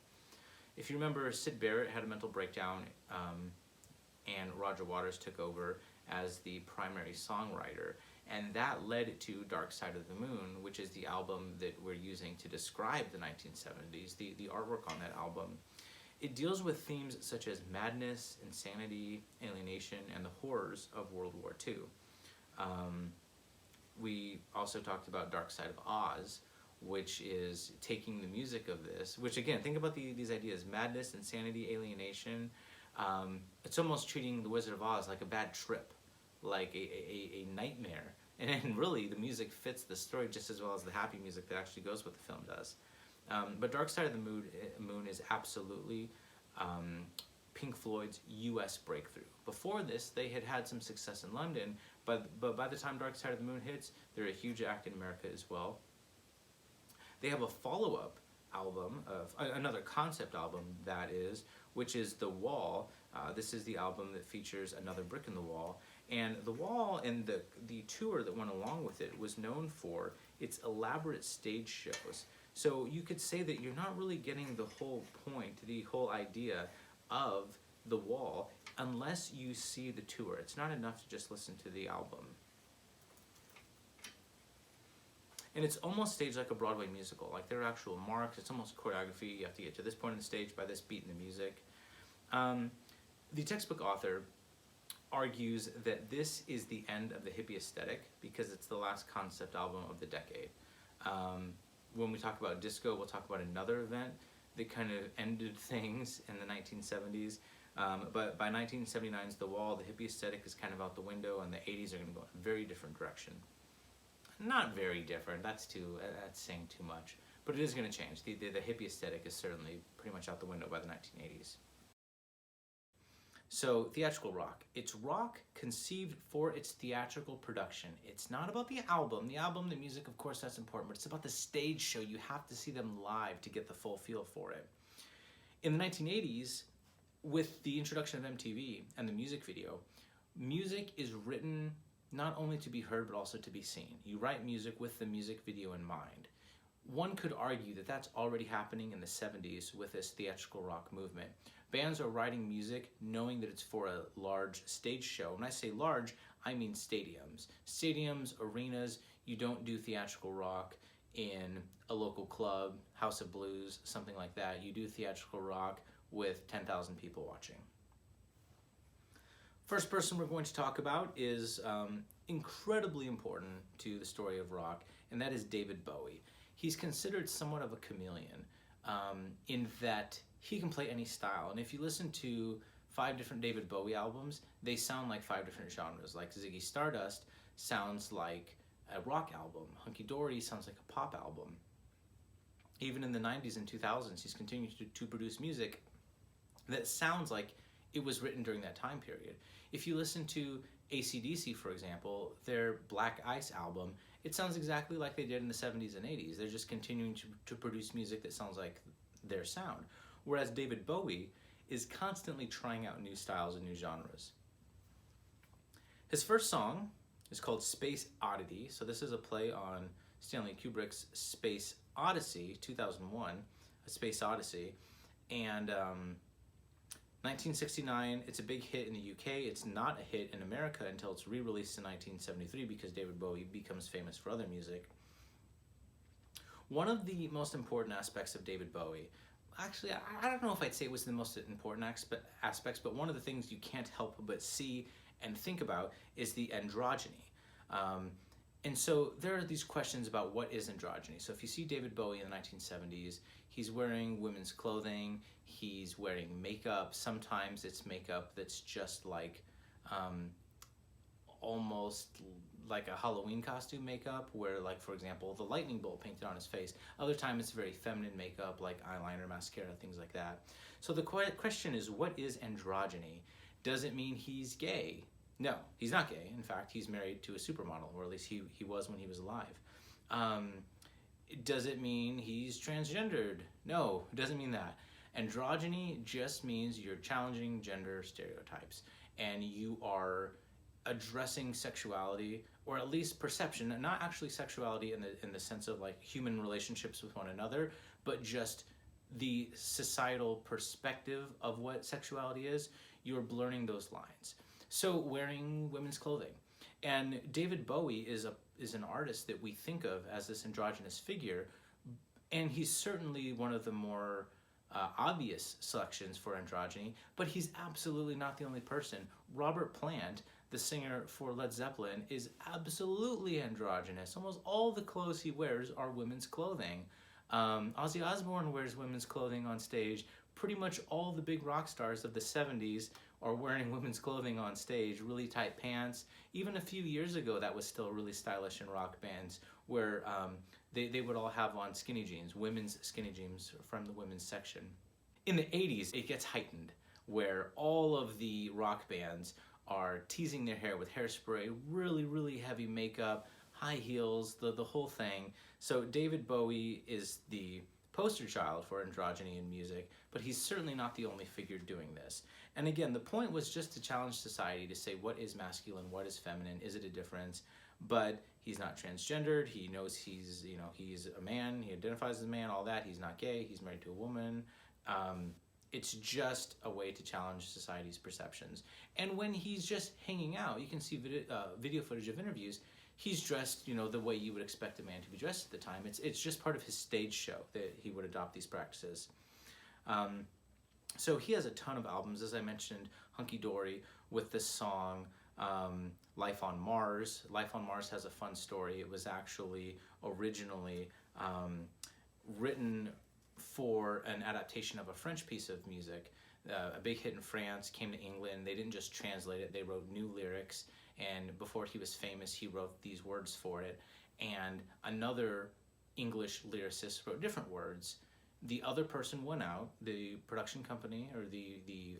Speaker 1: If you remember, Syd Barrett had a mental breakdown, and Roger Waters took over as the primary songwriter, and that led to Dark Side of the Moon, which is the album that we're using to describe the 1970s, the artwork on that album. It deals with themes such as madness, insanity, alienation, and the horrors of World War II. We also talked about Dark Side of Oz, which is taking the music of this, which again, think about these ideas, madness, insanity, alienation. It's almost treating The Wizard of Oz like a bad trip, like a nightmare. And really, the music fits the story just as well as the happy music that actually goes with the film does. But Dark Side of the Moon is absolutely Pink Floyd's US breakthrough. Before this, they had some success in London, but by the time Dark Side of the Moon hits, they're a huge act in America as well. They have a follow-up album, of another concept album, that is, which is The Wall. This is the album that features Another Brick in the Wall. And The Wall and the tour that went along with it was known for its elaborate stage shows. So you could say that you're not really getting the whole point, the whole idea of The Wall, unless you see the tour. It's not enough to just listen to the album. And it's almost staged like a Broadway musical. Like, there are actual marks, it's almost choreography. You have to get to this point in the stage by this beat in the music. The textbook author argues that this is the end of the hippie aesthetic because it's the last concept album of the decade. When we talk about disco, we'll talk about another event that kind of ended things in the 1970s. But by 1979's The Wall, the hippie aesthetic is kind of out the window, and the 80s are going to go in a very different direction. Not very different, that's saying too much, but it is going to change. The hippie aesthetic is certainly pretty much out the window by the 1980s. So, theatrical rock. It's rock conceived for its theatrical production. It's not about the album. The music, of course, that's important, but it's about the stage show. You have to see them live to get the full feel for it. In the 1980s, with the introduction of MTV and the music video, music is written not only to be heard, but also to be seen. You write music with the music video in mind. one could argue that that's already happening in the 70s with this theatrical rock movement. Bands are writing music knowing that it's for a large stage show. When I say large, I mean stadiums. Stadiums, arenas. You don't do theatrical rock in a local club, House of Blues, something like that. You do theatrical rock with 10,000 people watching. First person we're going to talk about is incredibly important to the story of rock, and that is David Bowie. He's considered somewhat of a chameleon in that he can play any style. And if you listen to 5 different David Bowie albums, they sound like 5 different genres. Like Ziggy Stardust sounds like a rock album. Hunky Dory sounds like a pop album. Even in the 90s and 2000s, he's continued to produce music that sounds like it was written during that time period. If you listen to AC/DC, for example, their Black Ice album, it sounds exactly like they did in the 70s and 80s. They're just continuing to produce music that sounds like their sound. Whereas David Bowie is constantly trying out new styles and new genres. His first song is called Space Oddity. So this is a play on Stanley Kubrick's Space Odyssey, 2001, A Space Odyssey. And 1969, it's a big hit in the UK. It's not a hit in America until it's re-released in 1973 because David Bowie becomes famous for other music. One of the most important aspects of David Bowie, actually, I don't know if I'd say it was the most important aspects, but one of the things you can't help but see and think about is the androgyny. And so there are these questions about what is androgyny. So if you see David Bowie in the 1970s, he's wearing women's clothing, he's wearing makeup. Sometimes it's makeup that's just like almost like a Halloween costume makeup, where, like, for example, the lightning bolt painted on his face. Other times it's very feminine makeup, like eyeliner, mascara, things like that. So the question is, what is androgyny? Does it mean he's gay? No, he's not gay. In fact, he's married to a supermodel, or at least he was when he was alive. Does it mean he's transgendered? No, it doesn't mean that. Androgyny just means you're challenging gender stereotypes, and you are addressing sexuality, or at least perception, not actually sexuality in the sense of like human relationships with one another, but just the societal perspective of what sexuality is. You're blurring those lines. So wearing women's clothing. And David Bowie is an artist that we think of as this androgynous figure, and he's certainly one of the more obvious selections for androgyny, but he's absolutely not the only person. Robert Plant, the singer for Led Zeppelin, is absolutely androgynous. Almost all the clothes he wears are women's clothing. Ozzy Osbourne wears women's clothing on stage. Pretty much all the big rock stars of the 70s are wearing women's clothing on stage, really tight pants. Even a few years ago, that was still really stylish in rock bands, where they would all have on skinny jeans, women's skinny jeans from the women's section. In the 80s, it gets heightened, where all of the rock bands are teasing their hair with hairspray, really, really heavy makeup, high heels, the whole thing. So David Bowie is the poster child for androgyny in music, but he's certainly not the only figure doing this. And again, the point was just to challenge society to say, what is masculine, what is feminine, is it a difference? But he's not transgendered, he knows he's a man, he identifies as a man, all that, he's not gay, he's married to a woman. It's just a way to challenge society's perceptions. And when he's just hanging out, you can see video footage of interviews, he's dressed, the way you would expect a man to be dressed at the time. It's just part of his stage show that he would adopt these practices. So he has a ton of albums, as I mentioned, Hunky Dory with this song, Life on Mars. Life on Mars has a fun story. It was actually originally written for an adaptation of a French piece of music. A big hit in France, came to England. They didn't just translate it, they wrote new lyrics. And before he was famous, he wrote these words for it. And another English lyricist wrote different words. The other person went out, the production company or the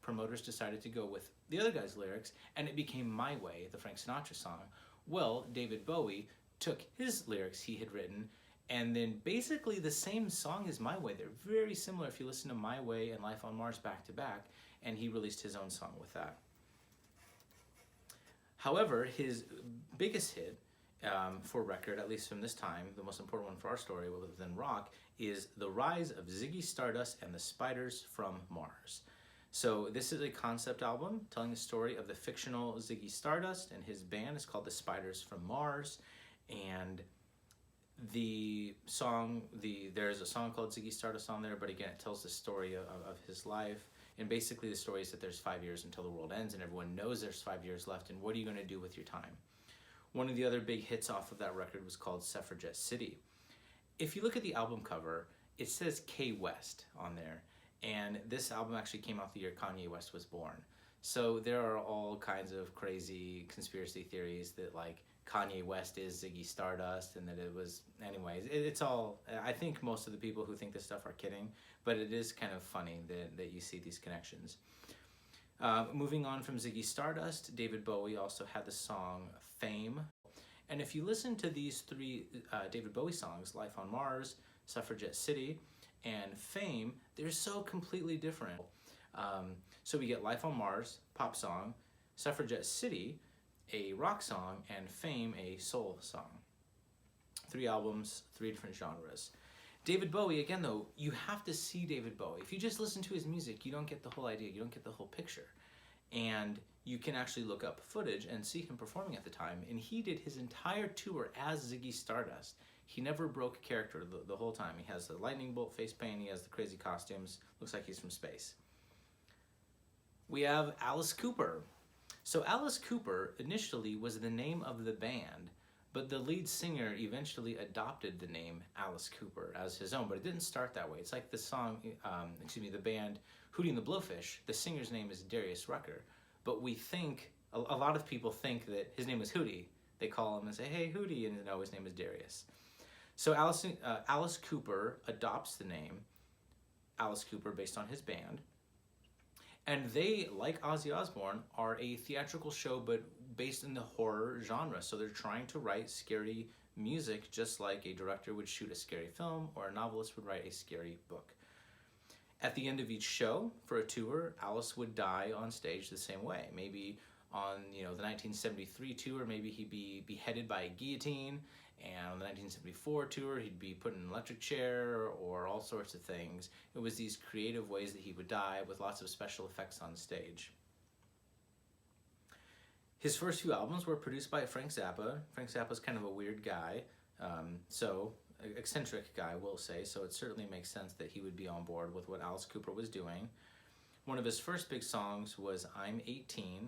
Speaker 1: promoters decided to go with the other guy's lyrics, and it became My Way, the Frank Sinatra song. Well, David Bowie took his lyrics he had written, and then basically the same song as My Way. They're very similar if you listen to My Way and Life on Mars back to back, and he released his own song with that. However, his biggest hit for record, at least from this time, the most important one for our story within rock, is The Rise of Ziggy Stardust and the Spiders from Mars. So this is a concept album telling the story of the fictional Ziggy Stardust, and his band is called the Spiders from Mars. And the song, there's a song called Ziggy Stardust on there, but again, it tells the story of his life. And basically the story is that there's 5 years until the world ends, and everyone knows there's 5 years left, and what are you going to do with your time? One of the other big hits off of that record was called Suffragette City. If you look at the album cover, it says K West on there, and this album actually came out the year Kanye West was born. So there are all kinds of crazy conspiracy theories that like Kanye West is Ziggy Stardust, and that it was, anyways, it's all, I think most of the people who think this stuff are kidding, but it is kind of funny that you see these connections. Moving on from Ziggy Stardust, David Bowie also had the song Fame. And if you listen to these three David Bowie songs, Life on Mars, Suffragette City, and Fame, they're so completely different. So we get Life on Mars, pop song, Suffragette City, a rock song, and Fame, a soul song. 3 albums, 3 different genres. David Bowie, again though, you have to see David Bowie. If you just listen to his music, you don't get the whole idea, you don't get the whole picture. And you can actually look up footage and see him performing at the time, and he did his entire tour as Ziggy Stardust. He never broke character the whole time. He has the lightning bolt face paint, he has the crazy costumes, looks like he's from space. We have Alice Cooper. So Alice Cooper initially was the name of the band, but the lead singer eventually adopted the name Alice Cooper as his own, but it didn't start that way. It's like the song, the band Hootie and the Blowfish, the singer's name is Darius Rucker, but we think, a lot of people think that his name is Hootie. They call him and say, hey Hootie, and no, his name is Darius. So Alice Cooper adopts the name Alice Cooper based on his band, and they, like Ozzy Osbourne, are a theatrical show but based in the horror genre. So they're trying to write scary music just like a director would shoot a scary film or a novelist would write a scary book. At the end of each show for a tour, Alice would die on stage the same way. Maybe on the 1973 tour, maybe he'd be beheaded by a guillotine, and on the 1974 tour, he'd be put in an electric chair or all sorts of things. It was these creative ways that he would die with lots of special effects on stage. His first few albums were produced by Frank Zappa. Frank Zappa's kind of a weird guy, eccentric guy, we'll say, so it certainly makes sense that he would be on board with what Alice Cooper was doing. One of his first big songs was I'm 18,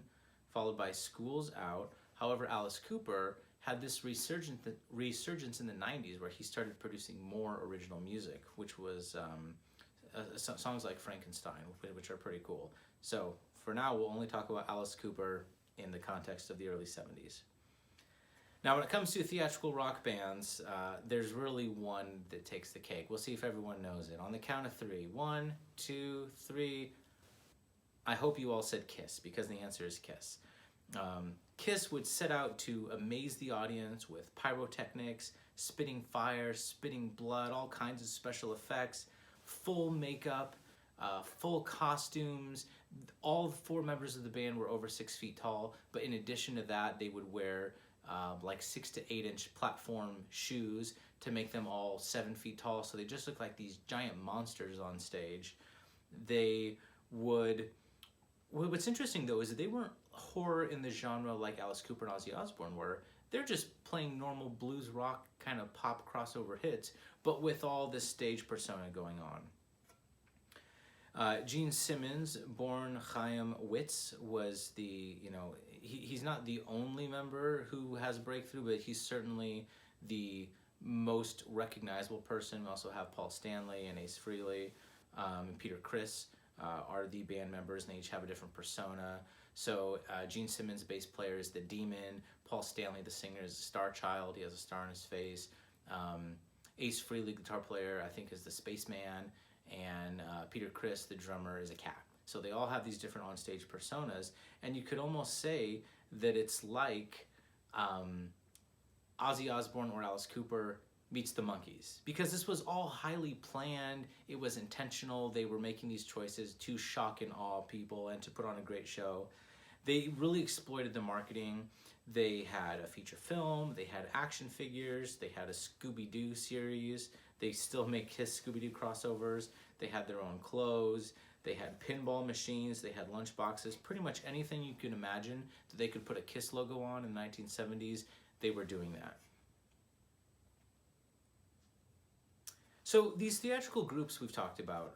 Speaker 1: followed by School's Out. However, Alice Cooper had this resurgence in the 90s where he started producing more original music, which was songs like Frankenstein, which are pretty cool. So for now, we'll only talk about Alice Cooper in the context of the early 70s. Now, when it comes to theatrical rock bands, there's really one that takes the cake. We'll see if everyone knows it. On the count of 3. 1, 2, 3. I hope you all said Kiss, because the answer is Kiss. Kiss would set out to amaze the audience with pyrotechnics, spitting fire, spitting blood, all kinds of special effects, full makeup, full costumes. All 4 members of the band were over 6 feet tall, but in addition to that, they would wear like 6 to 8 inch platform shoes to make them all 7 feet tall, so they just look like these giant monsters on stage. What's interesting though is that they weren't horror in the genre like Alice Cooper and Ozzy Osbourne were. They're just playing normal blues rock kind of pop crossover hits, but with all this stage persona going on. Gene Simmons, born Chaim Witz, was he's not the only member who has a breakthrough, but he's certainly the most recognizable person. We also have Paul Stanley and Ace Frehley and Peter Criss are the band members, and they each have a different persona. So Gene Simmons, bass player, is the demon. Paul Stanley, the singer, is the star child. He has a star on his face. Ace Frehley, guitar player, I think is the spaceman. And Peter Criss, the drummer, is a cat. So they all have these different onstage personas, and you could almost say that it's like Ozzy Osbourne or Alice Cooper meets the Monkees, because this was all highly planned. It was intentional. They were making these choices to shock and awe people and to put on a great show. They really exploited the marketing. They had a feature film, they had action figures, they had a Scooby-Doo series, they still make Kiss Scooby-Doo crossovers, they had their own clothes, they had pinball machines, they had lunch boxes, pretty much anything you can imagine that they could put a Kiss logo on in the 1970s, they were doing that. So these theatrical groups we've talked about,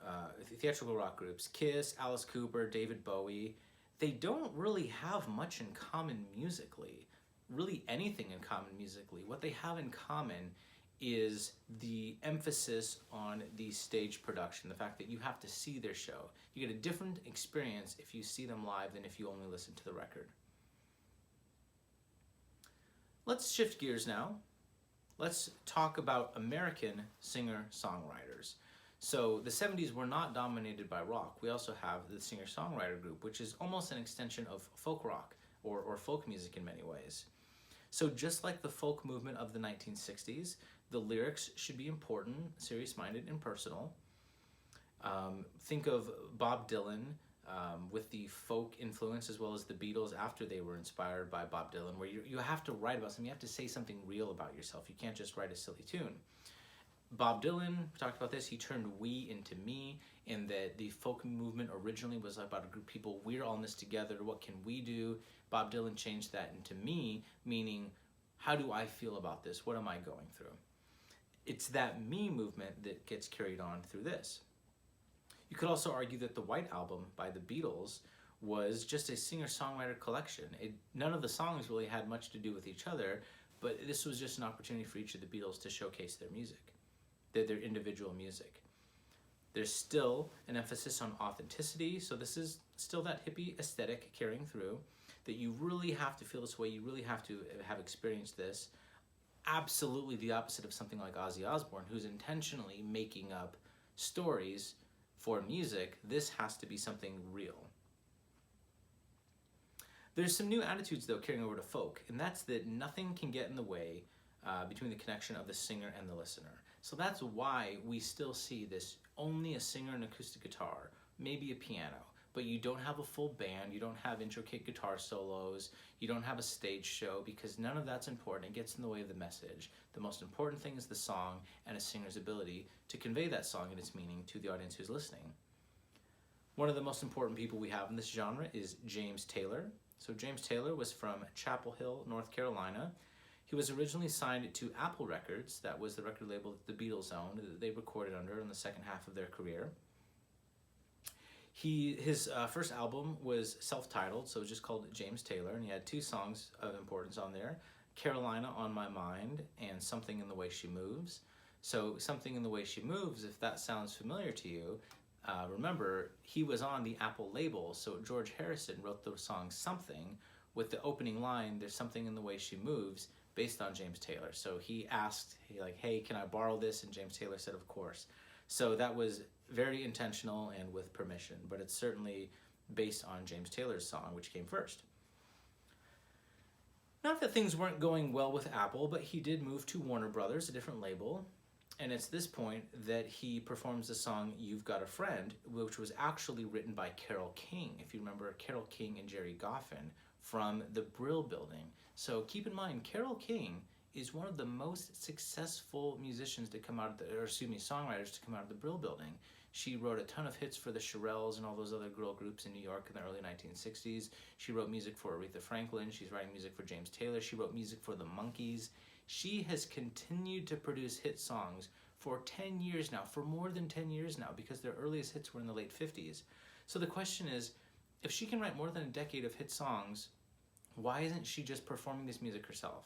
Speaker 1: theatrical rock groups, Kiss, Alice Cooper, David Bowie, they don't really have much in common musically, really anything in common musically. What they have in common is the emphasis on the stage production, the fact that you have to see their show. You get a different experience if you see them live than if you only listen to the record. Let's shift gears now. Let's talk about American singer-songwriters. So the 70s were not dominated by rock. We also have the singer-songwriter group, which is almost an extension of folk rock or folk music in many ways. So just like the folk movement of the 1960s, the lyrics should be important, serious-minded, and personal. Think of Bob Dylan with the folk influence, as well as the Beatles after they were inspired by Bob Dylan, where you have to write about something, you have to say something real about yourself. You can't just write a silly tune. Bob Dylan, we talked about this, he turned we into me, in that the folk movement originally was about a group of people, we're all in this together, what can we do? Bob Dylan changed that into me, meaning, how do I feel about this? What am I going through? It's that me movement that gets carried on through this. You could also argue that the White Album by the Beatles was just a singer-songwriter collection. None of the songs really had much to do with each other, but this was just an opportunity for each of the Beatles to showcase their music, their individual music. There's still an emphasis on authenticity, so this is still that hippie aesthetic carrying through, that you really have to feel this way, you really have to have experienced this. Absolutely the opposite of something like Ozzy Osbourne, who's intentionally making up stories for music. This has to be something real. There's some new attitudes, though, carrying over to folk, and that's that nothing can get in the way between the connection of the singer and the listener. So that's why we still see this, only a singer and acoustic guitar, maybe a piano, but you don't have a full band, you don't have intricate guitar solos, you don't have a stage show, because none of that's important. It gets in the way of the message. The most important thing is the song and a singer's ability to convey that song and its meaning to the audience who's listening. One of the most important people we have in this genre is James Taylor. So James Taylor was from Chapel Hill, North Carolina. He was originally signed to Apple Records. That was the record label that the Beatles owned, that they recorded under in the second half of their career. His first album was self-titled, so it was just called James Taylor, and he had two songs of importance on there, Carolina on My Mind and Something in the Way She Moves. So Something in the Way She Moves, if that sounds familiar to you, remember, he was on the Apple label, so George Harrison wrote the song Something with the opening line, There's Something in the Way She Moves, based on James Taylor. So he asked, hey, can I borrow this? And James Taylor said, of course. So that was very intentional and with permission, but it's certainly based on James Taylor's song, which came first. Not that things weren't going well with Apple, but he did move to Warner Brothers, a different label, and it's this point that he performs the song You've Got a Friend, which was actually written by Carole King, if you remember Carole King and Gerry Goffin from the Brill Building. So keep in mind, Carole King is one of the most successful musicians to come out of songwriters to come out of the Brill Building. She wrote a ton of hits for the Shirelles and all those other girl groups in New York in the early 1960s. She wrote music for Aretha Franklin. She's writing music for James Taylor. She wrote music for the Monkees. She has continued to produce hit songs for 10 years now, for more than 10 years now, because their earliest hits were in the late 50s. So the question is, if she can write more than a decade of hit songs, why isn't she just performing this music herself?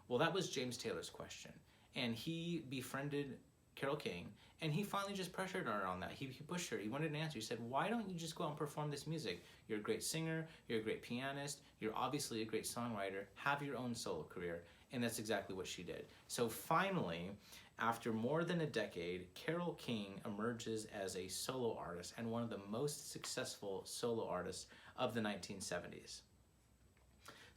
Speaker 1: Well, that was James Taylor's question, and he befriended Carole King, and he finally just pressured her on that. He pushed her. He wanted an answer. He said, why don't you just go out and perform this music? You're a great singer. You're a great pianist. You're obviously a great songwriter. Have your own solo career, and that's exactly what she did. So finally, after more than a decade, Carole King emerges as a solo artist and one of the most successful solo artists of the 1970s.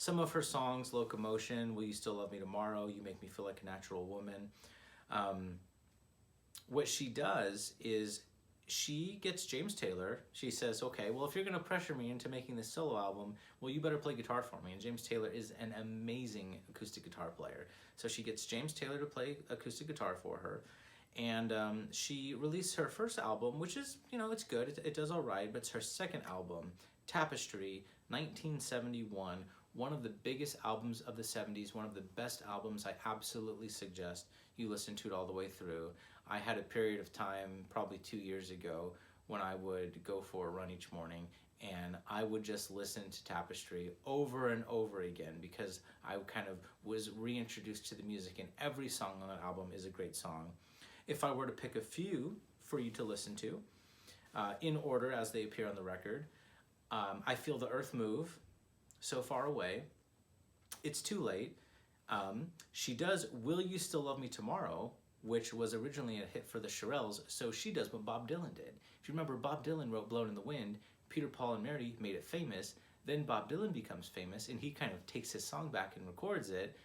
Speaker 1: Some of her songs, Locomotion, Will You Still Love Me Tomorrow, You Make Me Feel Like a Natural Woman. What she does is she gets James Taylor. She says, okay, well, if you're going to pressure me into making this solo album, well, you better play guitar for me. And James Taylor is an amazing acoustic guitar player. So she gets James Taylor to play acoustic guitar for her. And she released her first album, which is, it's good. It does all right. But it's her second album, Tapestry, 1971. One of the biggest albums of the 70s, one of the best albums. I absolutely suggest you listen to it all the way through. I had a period of time, probably 2 years ago, when I would go for a run each morning and I would just listen to Tapestry over and over again because I kind of was reintroduced to the music, and every song on that album is a great song. If I were to pick a few for you to listen to, in order as they appear on the record, I Feel the Earth Move, So Far Away, It's Too Late. She does Will You Still Love Me Tomorrow, which was originally a hit for the Shirelles, so she does what Bob Dylan did. If you remember, Bob Dylan wrote Blowin' in the Wind, Peter, Paul, and Mary made it famous, then Bob Dylan becomes famous, and he kind of takes his song back and records it.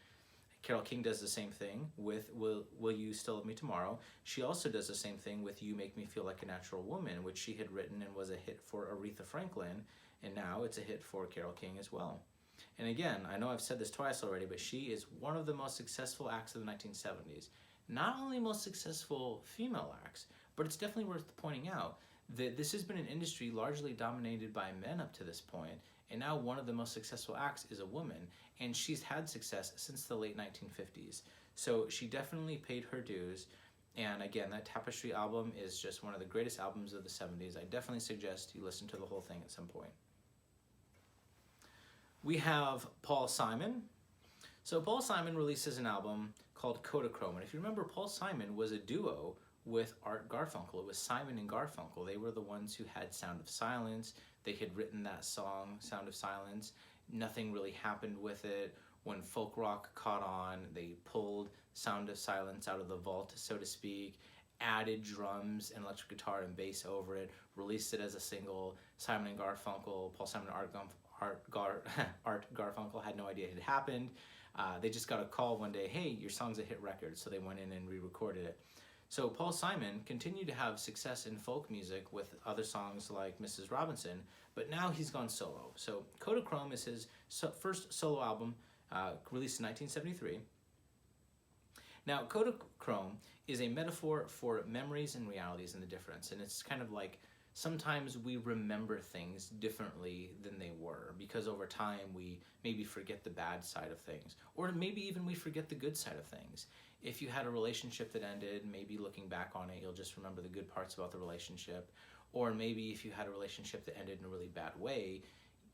Speaker 1: Carole King does the same thing with Will You Still Love Me Tomorrow. She also does the same thing with You Make Me Feel Like a Natural Woman, which she had written and was a hit for Aretha Franklin, and now it's a hit for Carole King as well. And again, I know I've said this twice already, but she is one of the most successful acts of the 1970s. Not only most successful female acts, but it's definitely worth pointing out that this has been an industry largely dominated by men up to this point, and now one of the most successful acts is a woman, and she's had success since the late 1950s. So she definitely paid her dues, and again, that Tapestry album is just one of the greatest albums of the 70s. I definitely suggest you listen to the whole thing at some point. We have Paul Simon. So Paul Simon releases an album called Kodachrome, and if you remember, Paul Simon was a duo with Art Garfunkel. It was Simon and Garfunkel. They were the ones who had Sound of Silence. They had written that song, Sound of Silence. Nothing really happened with it. When folk rock caught on, they pulled Sound of Silence out of the vault, so to speak, added drums and electric guitar and bass over it, released it as a single. Simon and Garfunkel, Paul Simon and Art Garfunkel had no idea it had happened. They just got a call one day, hey, your song's a hit record, so they went in and re-recorded it. So Paul Simon continued to have success in folk music with other songs like Mrs. Robinson, but now he's gone solo. So Kodachrome is his first solo album, released in 1973. Now, Kodachrome is a metaphor for memories and realities and the difference, and it's kind of like sometimes we remember things differently than they were because over time we maybe forget the bad side of things, or maybe even we forget the good side of things. If you had a relationship that ended, maybe looking back on it, you'll just remember the good parts about the relationship. Or maybe if you had a relationship that ended in a really bad way,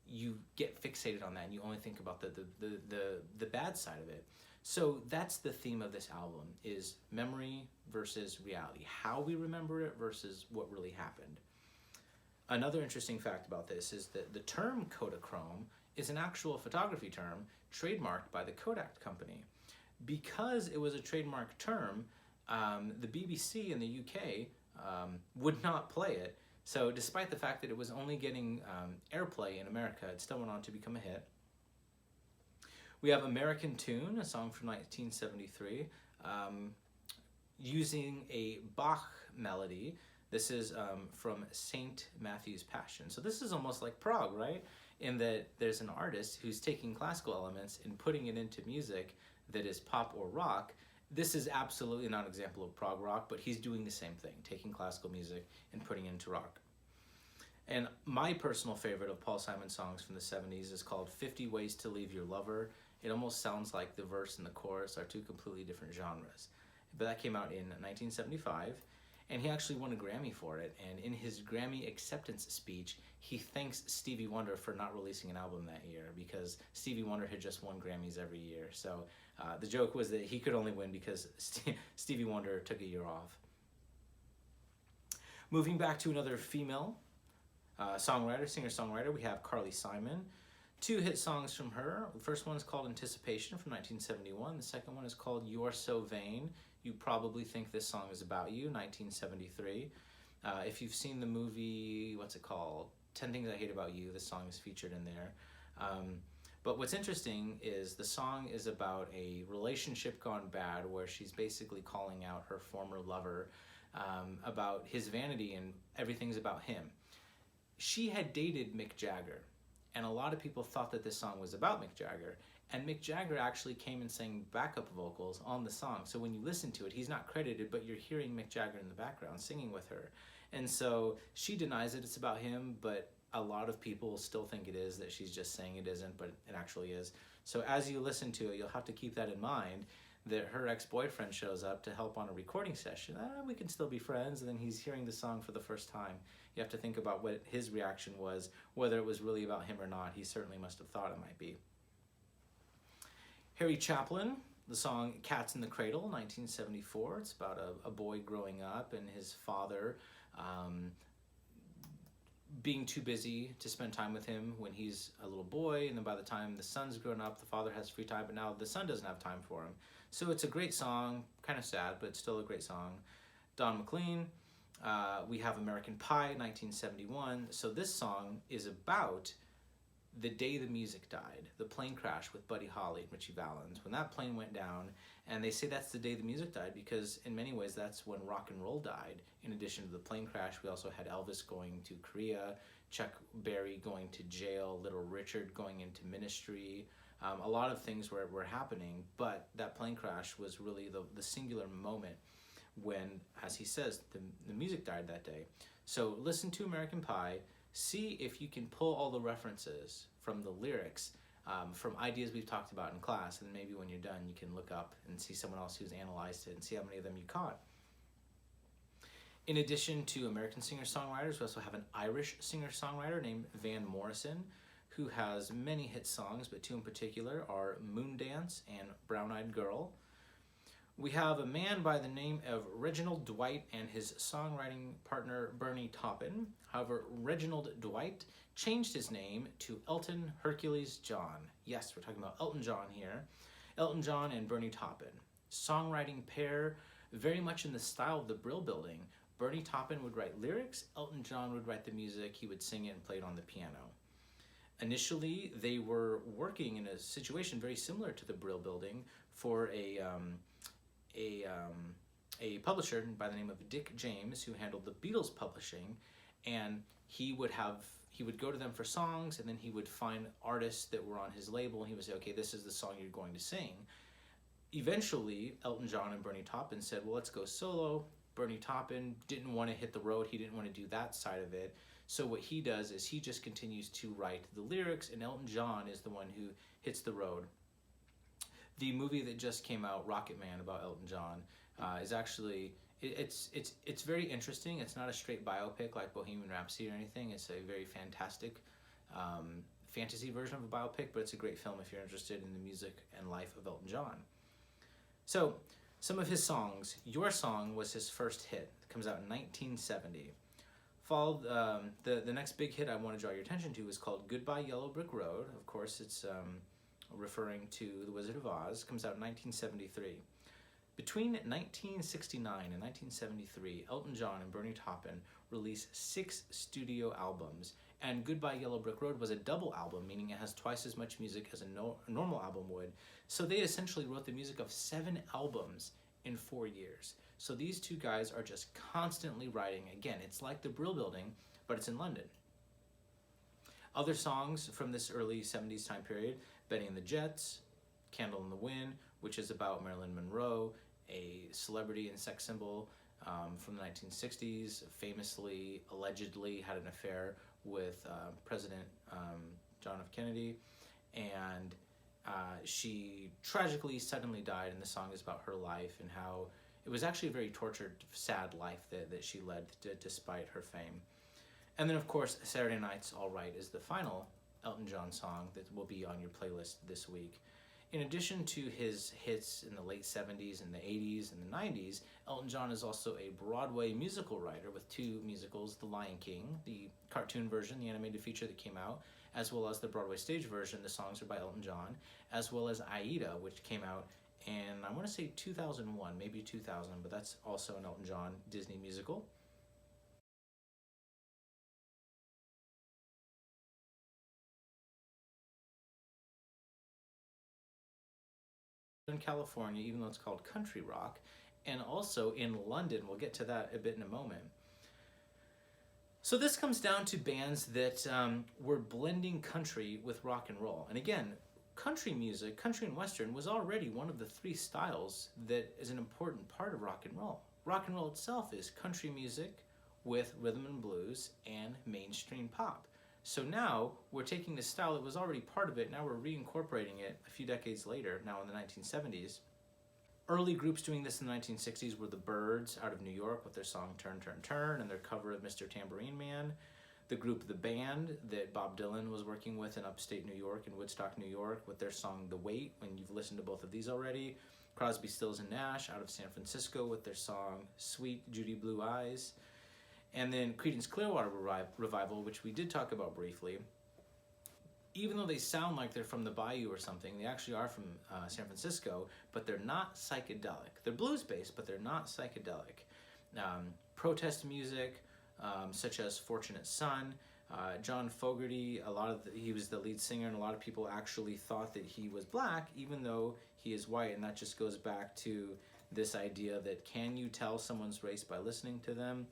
Speaker 1: you get fixated on that and you only think about the bad side of it. So that's the theme of this album, is memory versus reality. How we remember it versus what really happened. Another interesting fact about this is that the term Kodachrome is an actual photography term trademarked by the Kodak company. Because it was a trademark term, the BBC in the UK would not play it. So despite the fact that it was only getting airplay in America, it still went on to become a hit. We have American Tune, a song from 1973, using a Bach melody. This is from St. Matthew's Passion. So this is almost like prog, right? In that there's an artist who's taking classical elements and putting it into music that is pop or rock. This is absolutely not an example of prog rock, but he's doing the same thing, taking classical music and putting it into rock. And my personal favorite of Paul Simon songs from the 70s is called 50 Ways to Leave Your Lover. It almost sounds like the verse and the chorus are two completely different genres. But that came out in 1975. And he actually won a Grammy for it. And in his Grammy acceptance speech, he thanks Stevie Wonder for not releasing an album that year because Stevie Wonder had just won Grammys every year. So the joke was that he could only win because Stevie Wonder took a year off. Moving back to another female singer-songwriter, we have Carly Simon. 2 hit songs from her. The first one is called Anticipation from 1971. The second one is called You're So Vain. You Probably Think This Song Is About You, 1973. If you've seen the movie, what's it called? 10 Things I Hate About You, the song is featured in there. But what's interesting is the song is about a relationship gone bad where she's basically calling out her former lover about his vanity and everything's about him. She had dated Mick Jagger, and a lot of people thought that this song was about Mick Jagger, and Mick Jagger actually came and sang backup vocals on the song. So when you listen to it, he's not credited, but you're hearing Mick Jagger in the background singing with her. And so she denies that it's about him, but a lot of people still think it is, that she's just saying it isn't, but it actually is. So as you listen to it, you'll have to keep that in mind, that her ex-boyfriend shows up to help on a recording session. We can still be friends, and then he's hearing the song for the first time. You have to think about what his reaction was, whether it was really about him or not. He certainly must have thought it might be. Harry Chaplin, the song Cats in the Cradle, 1974. It's about a boy growing up and his father being too busy to spend time with him when he's a little boy, and then by the time the son's grown up, the father has free time, but now the son doesn't have time for him. So it's a great song, kind of sad, but it's still a great song. Don McLean, we have American Pie, 1971. So this song is about the day the music died, the plane crash with Buddy Holly and Ritchie Valens. When that plane went down, and they say that's the day the music died because in many ways that's when rock and roll died. In addition to the plane crash, we also had Elvis going to Korea, Chuck Berry going to jail, Little Richard going into ministry. A lot of things were happening, but that plane crash was really the singular moment when, as he says, the music died that day. So listen to American Pie, see if you can pull all the references from the lyrics, from ideas we've talked about in class, and maybe when you're done you can look up and see someone else who's analyzed it and see how many of them you caught. In addition to American singer-songwriters, we also have an Irish singer-songwriter named Van Morrison, who has many hit songs, but two in particular are Moondance and Brown Eyed Girl. We have a man by the name of Reginald Dwight and his songwriting partner Bernie Taupin. However, Reginald Dwight changed his name to Elton Hercules John. Yes, we're talking about Elton John here. Elton John and Bernie Taupin. Songwriting pair, very much in the style of the Brill Building. Bernie Taupin would write lyrics, Elton John would write the music, he would sing it and play it on the piano. Initially, they were working in a situation very similar to the Brill Building for a publisher by the name of Dick James, who handled the Beatles publishing, and he would go to them for songs, and then he would find artists that were on his label, and he would say, okay, this is the song you're going to sing. Eventually, Elton John and Bernie Taupin said, well, let's go solo. Bernie Taupin didn't want to hit the road, he didn't want to do that side of it, so what he does is he just continues to write the lyrics, and Elton John is the one who hits the road. The movie that just came out, Rocket Man, about Elton John, is actually, it's very interesting. It's not a straight biopic like Bohemian Rhapsody or anything. It's a very fantastic fantasy version of a biopic, but it's a great film if you're interested in the music and life of Elton John. So, some of his songs. Your Song was his first hit. It comes out in 1970. Followed, the next big hit I want to draw your attention to is called Goodbye Yellow Brick Road. Of course, it's referring to The Wizard of Oz. Comes out in 1973. Between 1969 and 1973, Elton John and Bernie Taupin released 6 studio albums, and Goodbye Yellow Brick Road was a double album, meaning it has twice as much music as a normal album would. So they essentially wrote the music of 7 albums in 4 years. So these two guys are just constantly writing. Again, it's like the Brill Building, but it's in London. Other songs from this early 70s time period, Benny and the Jets, Candle in the Wind, which is about Marilyn Monroe, a celebrity and sex symbol from the 1960s, famously, allegedly had an affair with President John F. Kennedy, and she tragically suddenly died, and the song is about her life and how it was actually a very tortured, sad life that she led despite her fame. And then, of course, Saturday Night's All Right is the final Elton John song that will be on your playlist this week. In addition to his hits in the late 70s and the 80s and the 90s, Elton John is also a Broadway musical writer with 2 musicals, The Lion King, the cartoon version, the animated feature that came out, as well as the Broadway stage version. The songs are by Elton John, as well as Aida, which came out in, I want to say 2001, maybe 2000, but that's also an Elton John Disney musical. In California, even though it's called country rock, and also in London. We'll get to that a bit in a moment. So this comes down to bands that were blending country with rock and roll. And again, country music, country and western, was already one of the three styles that is an important part of rock and roll. Rock and roll itself is country music with rhythm and blues and mainstream pop. So now we're taking this style that was already part of it, now we're reincorporating it a few decades later, now in the 1970s. Early groups doing this in the 1960s were the Byrds out of New York with their song Turn, Turn, Turn and their cover of Mr. Tambourine Man. The group The Band that Bob Dylan was working with in upstate New York, in Woodstock, New York, with their song The Wait, when you've listened to both of these already. Crosby, Stills and Nash out of San Francisco with their song Sweet Judy Blue Eyes. And then Creedence Clearwater Revival, which we did talk about briefly. Even though they sound like they're from the Bayou or something, they actually are from San Francisco, but they're not psychedelic. They're blues-based, but they're not psychedelic. Protest music, such as Fortunate Son, John Fogerty, he was the lead singer, and a lot of people actually thought that he was black, even though he is white, and that just goes back to this idea that can you tell someone's race by listening to them?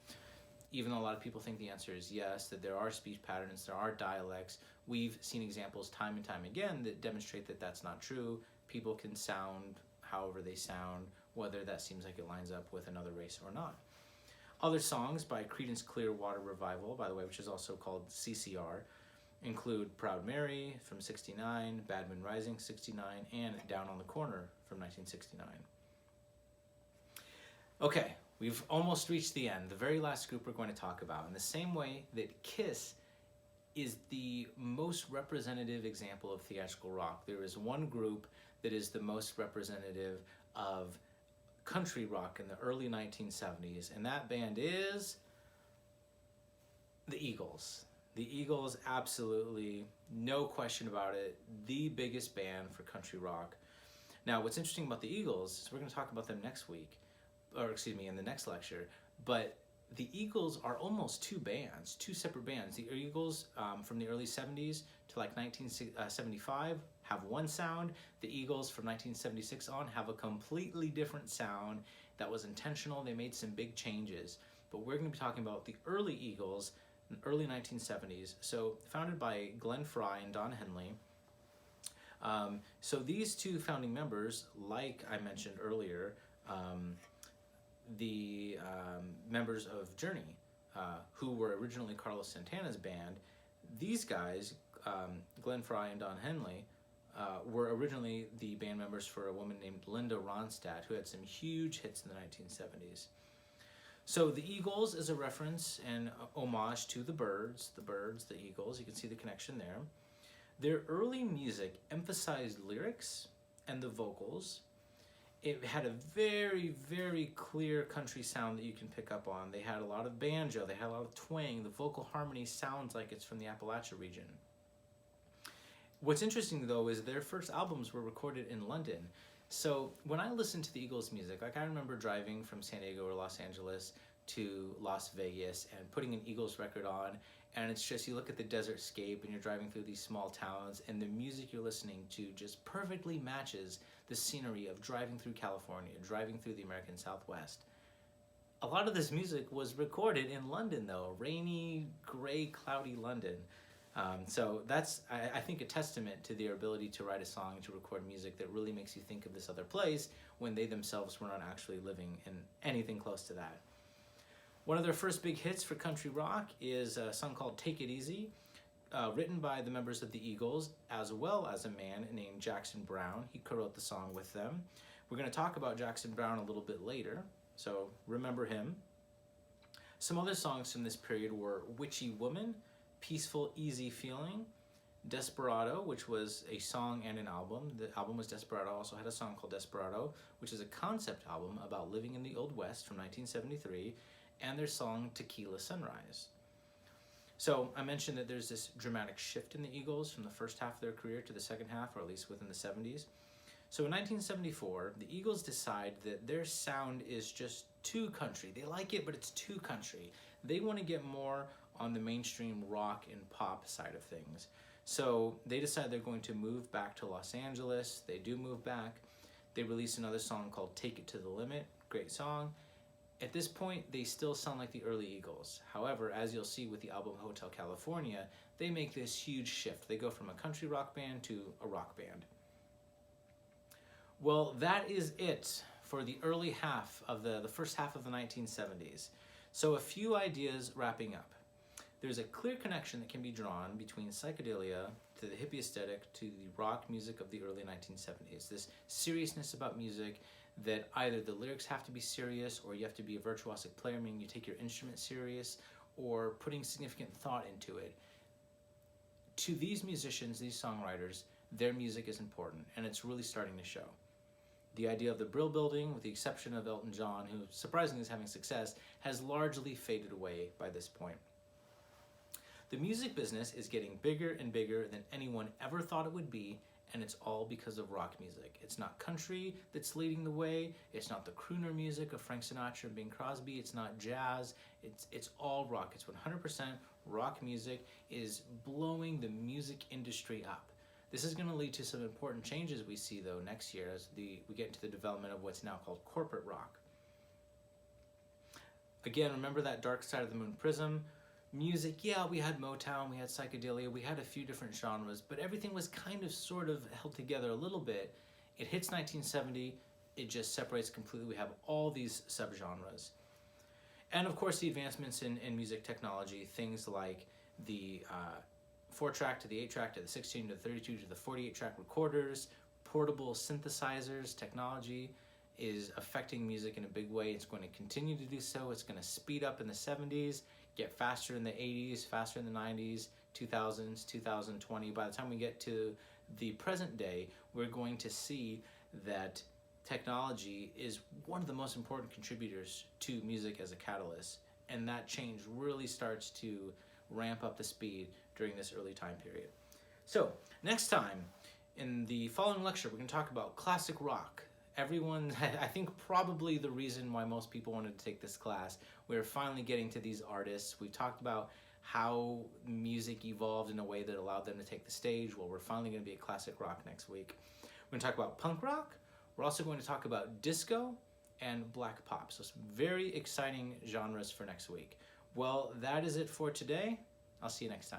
Speaker 1: Even though a lot of people think the answer is yes, that there are speech patterns, there are dialects, we've seen examples time and time again that demonstrate that that's not true. People can sound however they sound, whether that seems like it lines up with another race or not. Other songs by Creedence Clearwater Revival, by the way, which is also called CCR, include Proud Mary from 69, Bad Moon Rising 69, and Down on the Corner from 1969. Okay, we've almost reached the end, the very last group we're going to talk about. In the same way that Kiss is the most representative example of theatrical rock, there is one group that is the most representative of country rock in the early 1970s, and that band is the Eagles. The Eagles, absolutely, no question about it, the biggest band for country rock. Now, what's interesting about the Eagles is we're going to talk about them next week, in the next lecture, but the Eagles are almost two separate bands. The Eagles from the early 70s to like 1975 have one sound. The Eagles from 1976 on have a completely different sound that was intentional. They made some big changes, but we're going to be talking about the early Eagles in the early 1970s. So founded by Glenn Frey and Don Henley. So these two founding members, like I mentioned earlier, the members of Journey, who were originally Carlos Santana's band, these guys, Glenn Frey and Don Henley, were originally the band members for a woman named Linda Ronstadt, who had some huge hits in the 1970s. So the Eagles is a reference and homage to the Byrds, the Eagles. You can see the connection there. Their early music emphasized lyrics and the vocals. It had a very, very clear country sound that you can pick up on. They had a lot of banjo, they had a lot of twang. The vocal harmony sounds like it's from the Appalachia region. What's interesting, though, is their first albums were recorded in London. So when I listen to the Eagles' music, like I remember driving from San Diego or Los Angeles to Las Vegas and putting an Eagles record on, and it's just, you look at the desert scape and you're driving through these small towns, and the music you're listening to just perfectly matches the scenery of driving through California, driving through the American Southwest. A lot of this music was recorded in London, though, rainy, gray, cloudy London. So that's, I think, a testament to their ability to write a song, to record music that really makes you think of this other place when they themselves were not actually living in anything close to that. One of their first big hits for country rock is a song called Take It Easy, written by the members of the Eagles, as well as a man named Jackson Browne. He co-wrote the song with them. We're going to talk about Jackson Browne a little bit later, so remember him. Some other songs from this period were Witchy Woman, Peaceful Easy Feeling, Desperado, which was a song and an album. The album was Desperado, also had a song called Desperado, which is a concept album about living in the Old West from 1973, and their song Tequila Sunrise. So I mentioned that there's this dramatic shift in the Eagles from the first half of their career to the second half, or at least within the 70s. So in 1974, the Eagles decide that their sound is just too country. They like it, but it's too country. They want to get more on the mainstream rock and pop side of things. So they decide they're going to move back to Los Angeles. They do move back. They release another song called Take It to the Limit, great song. At this point, they still sound like the early Eagles. However, as you'll see with the album Hotel California, they make this huge shift. They go from a country rock band to a rock band. Well, that is it for the early half of the first half of the 1970s. So a few ideas wrapping up. There's a clear connection that can be drawn between psychedelia to the hippie aesthetic to the rock music of the early 1970s. This seriousness about music that either the lyrics have to be serious or you have to be a virtuosic player, meaning you take your instrument serious, or putting significant thought into it. To these musicians, these songwriters, their music is important, and it's really starting to show. The idea of the Brill Building, with the exception of Elton John, who surprisingly is having success, has largely faded away by this point. The music business is getting bigger and bigger than anyone ever thought it would be, and it's all because of rock music. It's not country that's leading the way. It's not the crooner music of Frank Sinatra and Bing Crosby. It's not jazz. It's all rock. It's 100% rock music is blowing the music industry up. This is going to lead to some important changes we see, though, next year as we get into the development of what's now called corporate rock. Again, remember that Dark Side of the Moon prism. Music, yeah, we had Motown, we had psychedelia, we had a few different genres, but everything was kind of sort of held together a little bit. It hits 1970, it just separates completely. We have all these subgenres. And of course the advancements in music technology, things like the 4-track to the 8-track to the 16 to the 32 to the 48-track recorders, portable synthesizers, technology is affecting music in a big way. It's going to continue to do so. It's going to speed up in the 70s, get faster in the 80s, faster in the 90s, 2000s, 2020. By the time we get to the present day, we're going to see that technology is one of the most important contributors to music as a catalyst. And that change really starts to ramp up the speed during this early time period. So next time, in the following lecture, we're going to talk about classic rock. Everyone, I think probably the reason why most people wanted to take this class, we're finally getting to these artists. We've talked about how music evolved in a way that allowed them to take the stage. Well, we're finally going to be at classic rock next week. We're going to talk about punk rock. We're also going to talk about disco and black pop. So some very exciting genres for next week. Well, that is it for today. I'll see you next time.